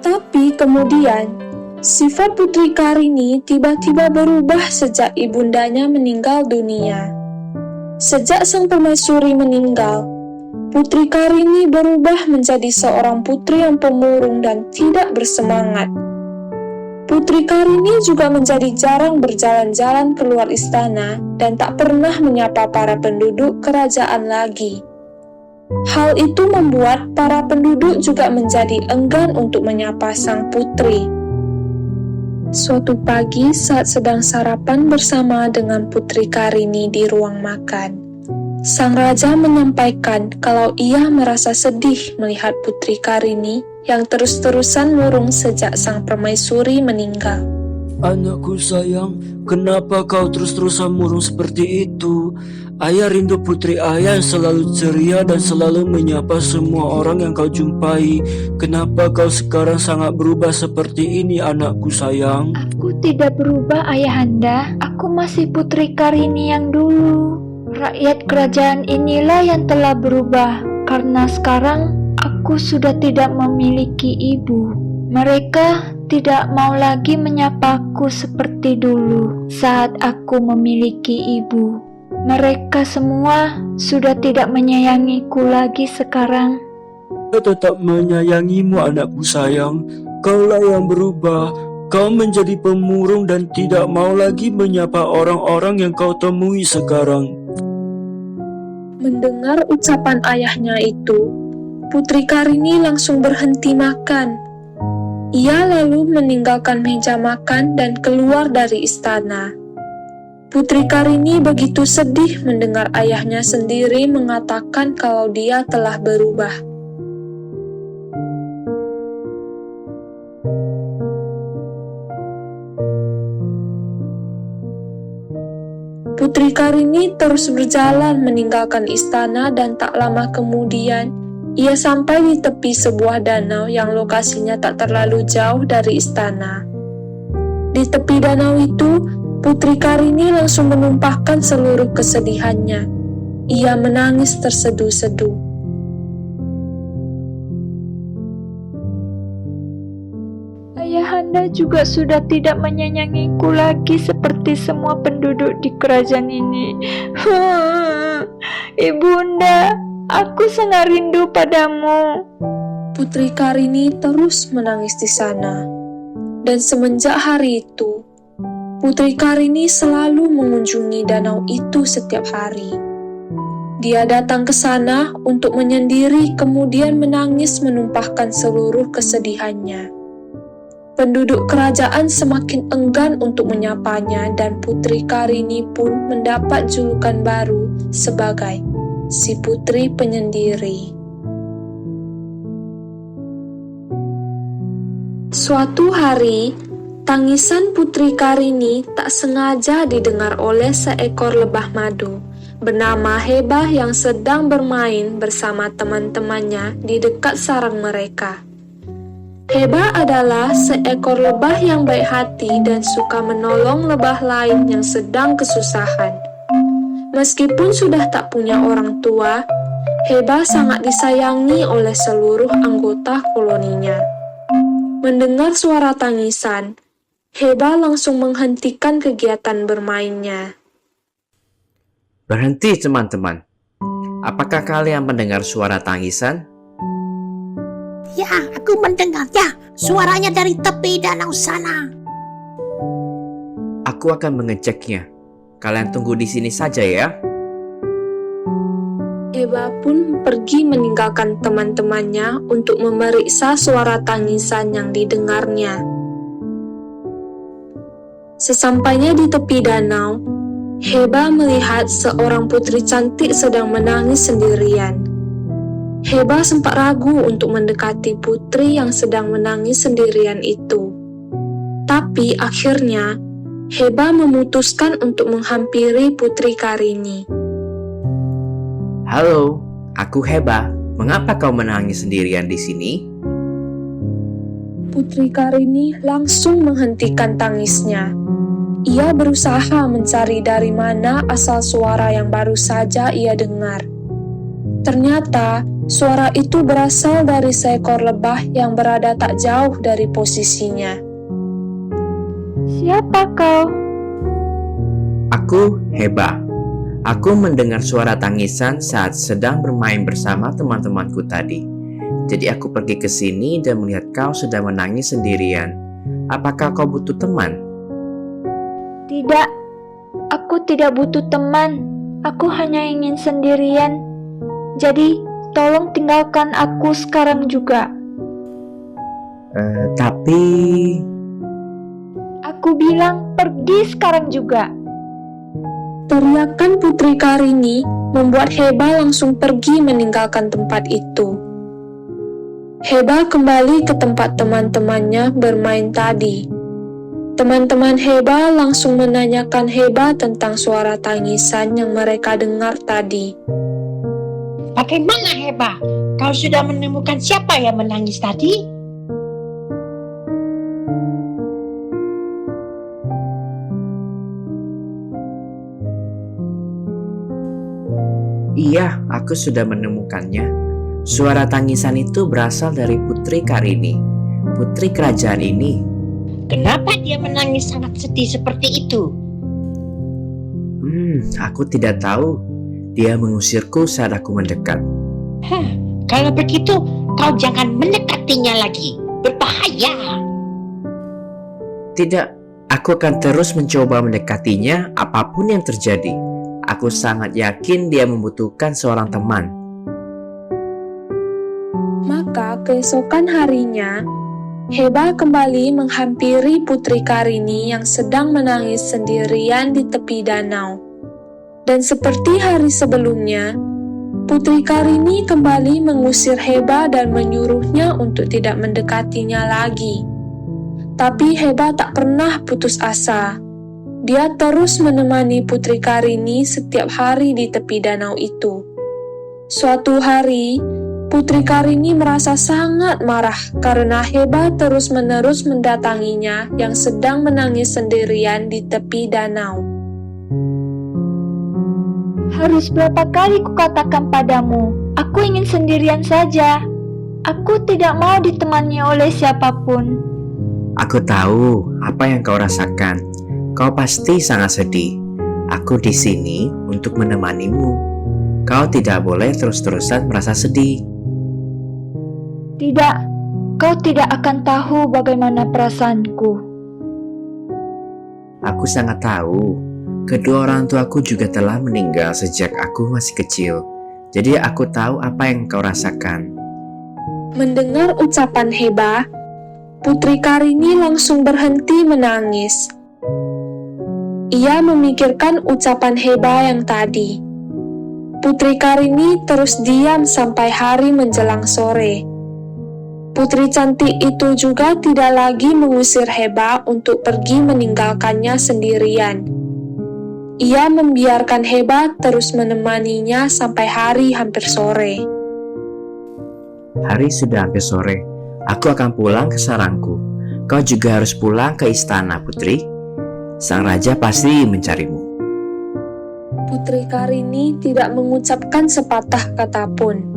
Speaker 1: Tapi kemudian, sifat Putri Karini tiba-tiba berubah sejak ibundanya meninggal dunia. Sejak sang permaisuri meninggal, Putri Karini berubah menjadi seorang putri yang pemurung dan tidak bersemangat. Putri Karini juga menjadi jarang berjalan-jalan keluar istana dan tak pernah menyapa para penduduk kerajaan lagi. Hal itu membuat para penduduk juga menjadi enggan untuk menyapa sang putri. Suatu pagi saat sedang sarapan bersama dengan Putri Karini di ruang makan, sang raja menyampaikan kalau ia merasa sedih melihat Putri Karini yang terus-terusan murung sejak sang permaisuri meninggal.
Speaker 2: Anakku sayang, kenapa kau terus-terusan murung seperti itu? Ayah rindu putri ayah yang selalu ceria dan selalu menyapa semua orang yang kau jumpai. Kenapa kau sekarang sangat berubah seperti ini, anakku sayang?
Speaker 3: Aku tidak berubah, Ayahanda. Aku masih Putri Karini yang dulu. Rakyat kerajaan inilah yang telah berubah, karena sekarang aku sudah tidak memiliki ibu. Mereka tidak mau lagi menyapaku seperti dulu saat aku memiliki ibu. Mereka semua sudah tidak menyayangiku lagi sekarang.
Speaker 2: Saya tetap menyayangimu, anakku sayang. Kaulah yang berubah. Kau menjadi pemurung dan tidak mau lagi menyapa orang-orang yang kau temui sekarang.
Speaker 1: Mendengar ucapan ayahnya itu, Putri Karini langsung berhenti makan. Ia lalu meninggalkan meja makan dan keluar dari istana. Putri Karini begitu sedih mendengar ayahnya sendiri mengatakan kalau dia telah berubah. Putri Karini terus berjalan meninggalkan istana dan tak lama kemudian, ia sampai di tepi sebuah danau yang lokasinya tak terlalu jauh dari istana. Di tepi danau itu, Putri Karini langsung menumpahkan seluruh kesedihannya. Ia menangis terseduh-seduh.
Speaker 3: Ayahanda juga sudah tidak menyayangiku lagi seperti semua penduduk di kerajaan ini. Ibunda, aku sangat rindu padamu.
Speaker 1: Putri Karini terus menangis di sana. Dan semenjak hari itu, Putri Karini selalu mengunjungi danau itu setiap hari. Dia datang ke sana untuk menyendiri kemudian menangis menumpahkan seluruh kesedihannya. Penduduk kerajaan semakin enggan untuk menyapanya dan Putri Karini pun mendapat julukan baru sebagai si Putri Penyendiri. Suatu hari, tangisan Putri Karini tak sengaja didengar oleh seekor lebah madu bernama Heba yang sedang bermain bersama teman-temannya di dekat sarang mereka. Heba adalah seekor lebah yang baik hati dan suka menolong lebah lain yang sedang kesusahan. Meskipun sudah tak punya orang tua, Heba sangat disayangi oleh seluruh anggota koloninya. Mendengar suara tangisan, Heba langsung menghentikan kegiatan bermainnya.
Speaker 15: Berhenti teman-teman. Apakah kalian mendengar suara tangisan?
Speaker 5: Ya, aku mendengarnya. Suaranya dari tepi danau sana.
Speaker 15: Aku akan mengeceknya. Kalian tunggu di sini saja ya.
Speaker 1: Heba pun pergi meninggalkan teman-temannya untuk memeriksa suara tangisan yang didengarnya. Sesampainya di tepi danau, Heba melihat seorang putri cantik sedang menangis sendirian. Heba sempat ragu untuk mendekati putri yang sedang menangis sendirian itu. Tapi akhirnya, Heba memutuskan untuk menghampiri Putri Karini.
Speaker 15: Halo, aku Heba. Mengapa kau menangis sendirian di sini?
Speaker 1: Putri Karini langsung menghentikan tangisnya. Ia berusaha mencari dari mana asal suara yang baru saja ia dengar. Ternyata, suara itu berasal dari seekor lebah yang berada tak jauh dari posisinya.
Speaker 3: Siapa kau?
Speaker 15: Aku Heba. Aku mendengar suara tangisan saat sedang bermain bersama teman-temanku tadi. Jadi aku pergi ke sini dan melihat kau sedang menangis sendirian. Apakah kau butuh teman?
Speaker 3: Tidak, aku tidak butuh teman. Aku hanya ingin sendirian. Jadi, tolong tinggalkan aku sekarang juga.
Speaker 15: Tapi...
Speaker 3: Aku bilang pergi sekarang juga.
Speaker 1: Teriakan Putri Karini membuat Heba langsung pergi meninggalkan tempat itu. Heba kembali ke tempat teman-temannya bermain tadi. Teman-teman Heba langsung menanyakan Heba tentang suara tangisan yang mereka dengar tadi.
Speaker 12: Bagaimana Heba? Kau sudah menemukan siapa yang menangis tadi?
Speaker 15: Iya, aku sudah menemukannya. Suara tangisan itu berasal dari Putri Karini, putri kerajaan ini.
Speaker 12: Kenapa dia menangis sangat sedih seperti itu?
Speaker 15: Aku tidak tahu. Dia mengusirku saat aku mendekat.
Speaker 12: Kalau begitu, kau jangan mendekatinya lagi. Berbahaya.
Speaker 15: Tidak, aku akan terus mencoba mendekatinya apapun yang terjadi. Aku sangat yakin dia membutuhkan seorang teman.
Speaker 1: Maka keesokan harinya, Heba kembali menghampiri Putri Karini yang sedang menangis sendirian di tepi danau. Dan seperti hari sebelumnya, Putri Karini kembali mengusir Heba dan menyuruhnya untuk tidak mendekatinya lagi. Tapi Heba tak pernah putus asa. Dia terus menemani Putri Karini setiap hari di tepi danau itu. Suatu hari, Putri Karini merasa sangat marah karena Heba terus-menerus mendatanginya yang sedang menangis sendirian di tepi danau.
Speaker 3: Harus berapa kali kukatakan padamu, aku ingin sendirian saja. Aku tidak mau ditemani oleh siapapun.
Speaker 15: Aku tahu apa yang kau rasakan. Kau pasti sangat sedih. Aku di sini untuk menemanimu. Kau tidak boleh terus-terusan merasa sedih.
Speaker 3: Tidak, kau tidak akan tahu bagaimana perasaanku.
Speaker 15: Aku sangat tahu. Kedua orang tuaku juga telah meninggal sejak aku masih kecil. Jadi aku tahu apa yang kau rasakan.
Speaker 1: Mendengar ucapan Heba, Putri Karini langsung berhenti menangis. Ia memikirkan ucapan Heba yang tadi. Putri Karini terus diam sampai hari menjelang sore. Putri cantik itu juga tidak lagi mengusir Heba untuk pergi meninggalkannya sendirian. Ia membiarkan Heba terus menemaninya sampai hari hampir sore.
Speaker 15: Hari sudah hampir sore. Aku akan pulang ke sarangku. Kau juga harus pulang ke istana, Putri. Sang raja pasti mencarimu.
Speaker 1: Putri Karini tidak mengucapkan sepatah kata pun.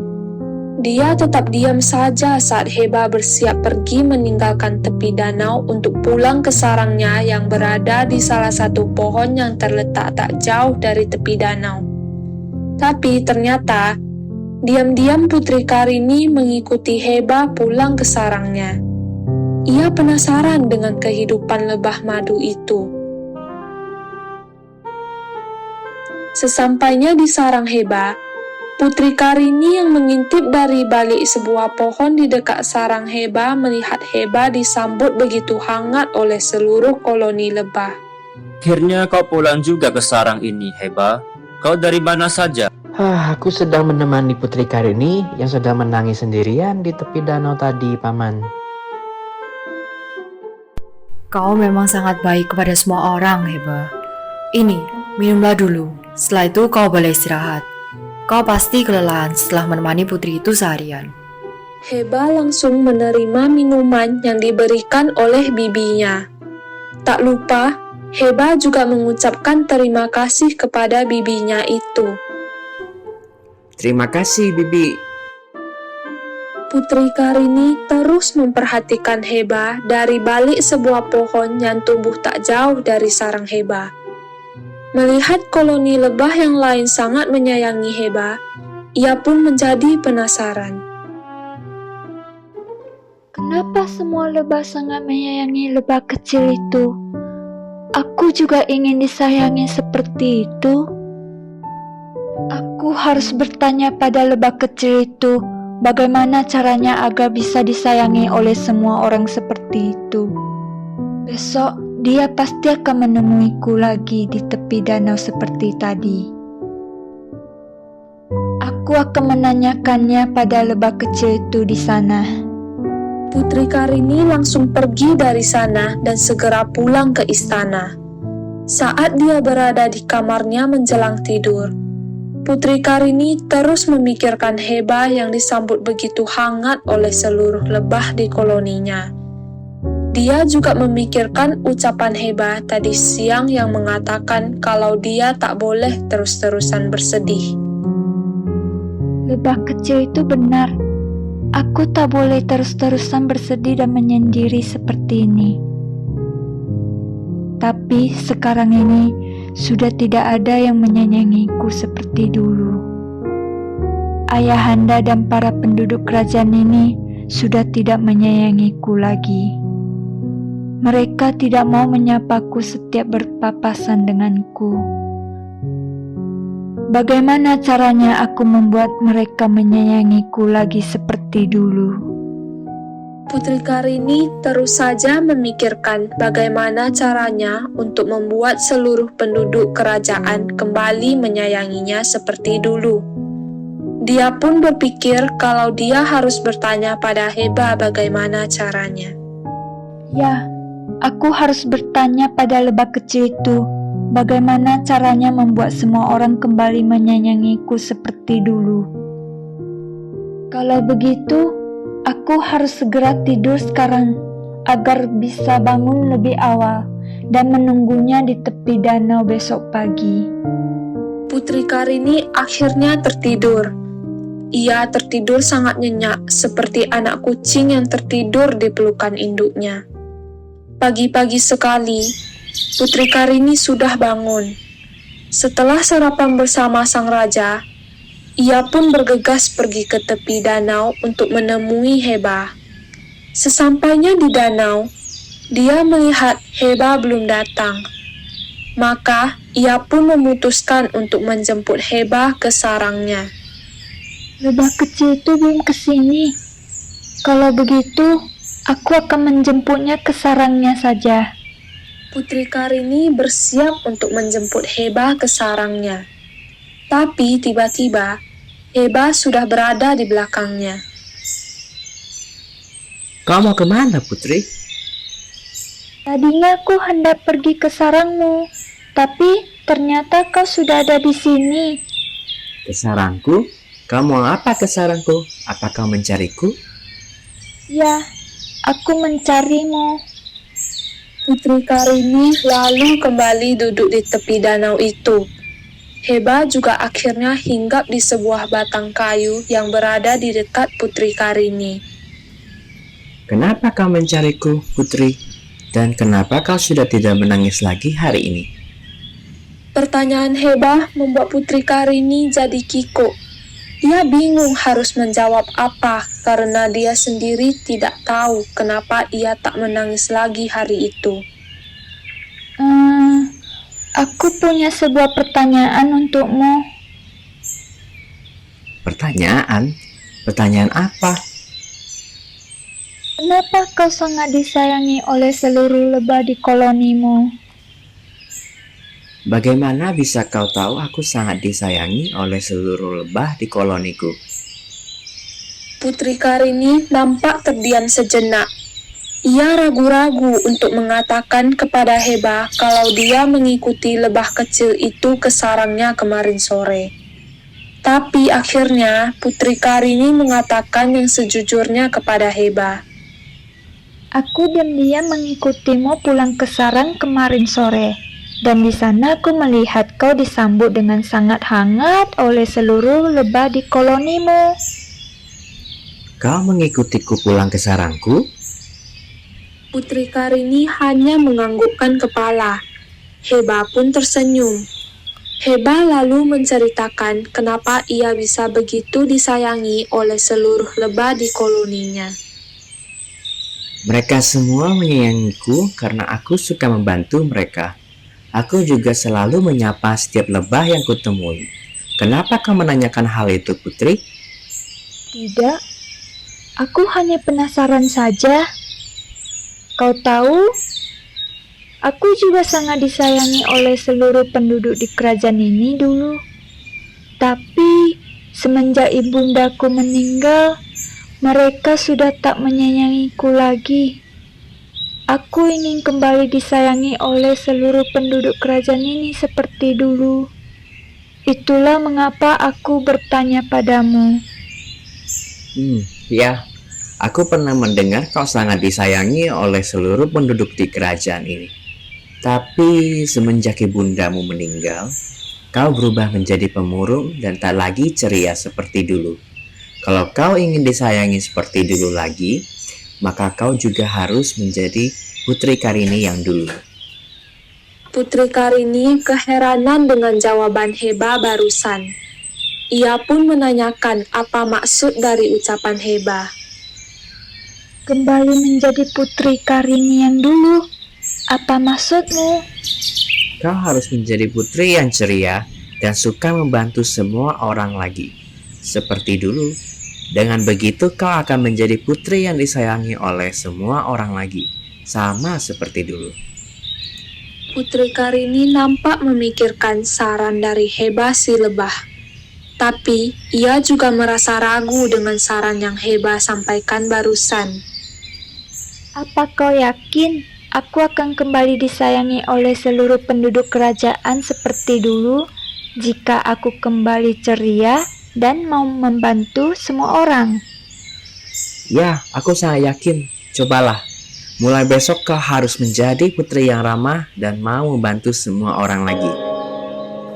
Speaker 1: Dia tetap diam saja saat Heba bersiap pergi meninggalkan tepi danau untuk pulang ke sarangnya yang berada di salah satu pohon yang terletak tak jauh dari tepi danau. Tapi ternyata, diam-diam Putri Karini mengikuti Heba pulang ke sarangnya. Ia penasaran dengan kehidupan lebah madu itu. Sesampainya di sarang Heba, Putri Karini yang mengintip dari balik sebuah pohon di dekat sarang Heba melihat Heba disambut begitu hangat oleh seluruh koloni lebah.
Speaker 2: Akhirnya kau pulang juga ke sarang ini, Heba. Kau dari mana saja?
Speaker 11: Aku sedang menemani Putri Karini yang sedang menangis sendirian di tepi danau tadi, Paman.
Speaker 8: Kau memang sangat baik kepada semua orang, Heba. Ini, minumlah dulu. Setelah itu kau boleh istirahat. Kau pasti kelelahan setelah menemani putri itu seharian.
Speaker 1: Heba langsung menerima minuman yang diberikan oleh bibinya. Tak lupa, Heba juga mengucapkan terima kasih kepada bibinya itu.
Speaker 15: Terima kasih, Bibi.
Speaker 1: Putri Karini terus memperhatikan Heba dari balik sebuah pohon yang tumbuh tak jauh dari sarang Heba. Melihat koloni lebah yang lain sangat menyayangi Heba, ia pun menjadi penasaran.
Speaker 3: Kenapa semua lebah sangat menyayangi lebah kecil itu? Aku juga ingin disayangi seperti itu. Aku harus bertanya pada lebah kecil itu, bagaimana caranya agar bisa disayangi oleh semua orang seperti itu. Besok, dia pasti akan menemuiku lagi di tepi danau seperti tadi. Aku akan menanyakannya pada lebah kecil itu di sana.
Speaker 1: Putri Karini langsung pergi dari sana dan segera pulang ke istana. Saat dia berada di kamarnya menjelang tidur, Putri Karini terus memikirkan Heba yang disambut begitu hangat oleh seluruh lebah di koloninya. Dia juga memikirkan ucapan Heba tadi siang yang mengatakan kalau dia tak boleh terus-terusan bersedih.
Speaker 3: Lebah kecil itu benar. Aku tak boleh terus-terusan bersedih dan menyendiri seperti ini. Tapi sekarang ini sudah tidak ada yang menyayangiku seperti dulu. Ayahanda dan para penduduk kerajaan ini sudah tidak menyayangiku lagi. Mereka tidak mau menyapaku setiap berpapasan denganku. Bagaimana caranya aku membuat mereka menyayangiku lagi seperti dulu?
Speaker 1: Putri Karini terus saja memikirkan bagaimana caranya untuk membuat seluruh penduduk kerajaan kembali menyayanginya seperti dulu. Dia pun berpikir kalau dia harus bertanya pada Heba bagaimana caranya.
Speaker 3: Ya, aku harus bertanya pada lebah kecil itu. Bagaimana caranya membuat semua orang kembali menyayangiku seperti dulu? Kalau begitu, aku harus segera tidur sekarang agar bisa bangun lebih awal dan menunggunya di tepi danau besok pagi.
Speaker 1: Putri Karini akhirnya tertidur. Ia tertidur sangat nyenyak seperti anak kucing yang tertidur di pelukan induknya. Pagi-pagi sekali, Putri Karini sudah bangun. Setelah sarapan bersama sang raja, ia pun bergegas pergi ke tepi danau untuk menemui Heba. Sesampainya di danau, dia melihat Heba belum datang. Maka, ia pun memutuskan untuk menjemput Heba ke sarangnya.
Speaker 3: Lebah kecil itu belum kesini. Kalau begitu, aku akan menjemputnya ke sarangnya saja.
Speaker 1: Putri Karini bersiap untuk menjemput Heba ke sarangnya. Tapi tiba-tiba, Heba sudah berada di belakangnya.
Speaker 15: Kau mau kemana, Putri?
Speaker 3: Tadinya aku hendak pergi ke sarangmu, tapi ternyata kau sudah ada di sini.
Speaker 15: Ke sarangku? Kau mau apa ke sarangku? Apa kau mencariku?
Speaker 3: Ya, aku mencarimu.
Speaker 1: Putri Karini lalu kembali duduk di tepi danau itu. Heba juga akhirnya hinggap di sebuah batang kayu yang berada di dekat Putri Karini.
Speaker 15: Kenapa kau mencariku, Putri? Dan kenapa kau sudah tidak menangis lagi hari ini?
Speaker 1: Pertanyaan Heba membuat Putri Karini jadi kikuk. Ia bingung harus menjawab apa karena dia sendiri tidak tahu kenapa ia tak menangis lagi hari itu.
Speaker 3: Aku punya sebuah pertanyaan untukmu.
Speaker 15: Pertanyaan? Pertanyaan apa?
Speaker 3: Kenapa kau sangat disayangi oleh seluruh lebah di kolonimu?
Speaker 15: Bagaimana bisa kau tahu aku sangat disayangi oleh seluruh lebah di koloniku?
Speaker 1: Putri Karini nampak terdiam sejenak. Ia ragu-ragu untuk mengatakan kepada Heba kalau dia mengikuti lebah kecil itu ke sarangnya kemarin sore. Tapi akhirnya Putri Karini mengatakan yang sejujurnya kepada Heba.
Speaker 3: Aku diam-diam mengikutimu pulang ke sarang kemarin sore. Dan di sana aku melihat kau disambut dengan sangat hangat oleh seluruh lebah di kolonimu.
Speaker 15: Kau mengikutiku pulang ke sarangku?
Speaker 1: Putri Karini hanya menganggukkan kepala. Heba pun tersenyum. Heba lalu menceritakan kenapa ia bisa begitu disayangi oleh seluruh lebah di koloninya.
Speaker 15: Mereka semua menyayangiku karena aku suka membantu mereka. Aku juga selalu menyapa setiap lebah yang kutemui. Kenapa kau menanyakan hal itu, Putri?
Speaker 3: Tidak, aku hanya penasaran saja. Kau tahu, aku juga sangat disayangi oleh seluruh penduduk di kerajaan ini dulu. Tapi, semenjak ibundaku meninggal, Mereka sudah tak menyayangiku lagi. Aku ingin kembali disayangi oleh seluruh penduduk kerajaan ini seperti dulu. Itulah mengapa aku bertanya padamu.
Speaker 15: Ya, aku pernah mendengar kau sangat disayangi oleh seluruh penduduk di kerajaan ini. Tapi semenjak ibundamu meninggal, kau berubah menjadi pemurung dan tak lagi ceria seperti dulu. Kalau kau ingin disayangi seperti dulu lagi, maka kau juga harus menjadi Putri Karini yang dulu.
Speaker 1: Putri Karini keheranan dengan jawaban Heba barusan. Ia pun menanyakan apa maksud dari ucapan Heba.
Speaker 3: Kembali menjadi Putri Karini yang dulu. Apa maksudmu?
Speaker 15: Kau harus menjadi putri yang ceria dan suka membantu semua orang lagi. Seperti dulu. Dengan begitu kau akan menjadi putri yang disayangi oleh semua orang lagi. Sama seperti dulu.
Speaker 1: Putri Karini nampak memikirkan saran dari Heba si lebah. Tapi ia juga merasa ragu dengan saran yang Heba sampaikan barusan.
Speaker 3: Apa kau yakin aku akan kembali disayangi oleh seluruh penduduk kerajaan seperti dulu jika aku kembali ceria dan mau membantu semua orang?
Speaker 15: Ya, aku sangat yakin. Cobalah. Mulai besok kau harus menjadi putri yang ramah dan mau membantu semua orang lagi.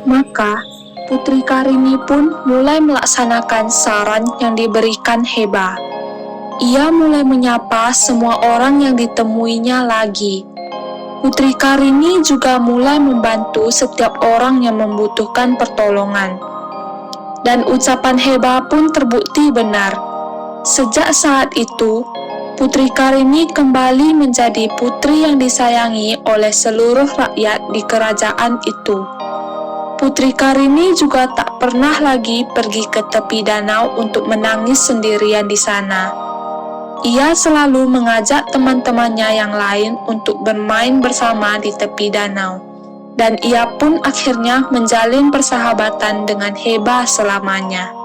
Speaker 1: Maka Putri Karini pun mulai melaksanakan saran yang diberikan Heba. Ia mulai menyapa semua orang yang ditemuinya lagi. Putri Karini juga mulai membantu setiap orang yang membutuhkan pertolongan. Dan ucapan Heba pun terbukti benar. Sejak saat itu, Putri Karini kembali menjadi putri yang disayangi oleh seluruh rakyat di kerajaan itu. Putri Karini juga tak pernah lagi pergi ke tepi danau untuk menangis sendirian di sana. Ia selalu mengajak teman-temannya yang lain untuk bermain bersama di tepi danau. Dan ia pun akhirnya menjalin persahabatan dengan Heba selamanya.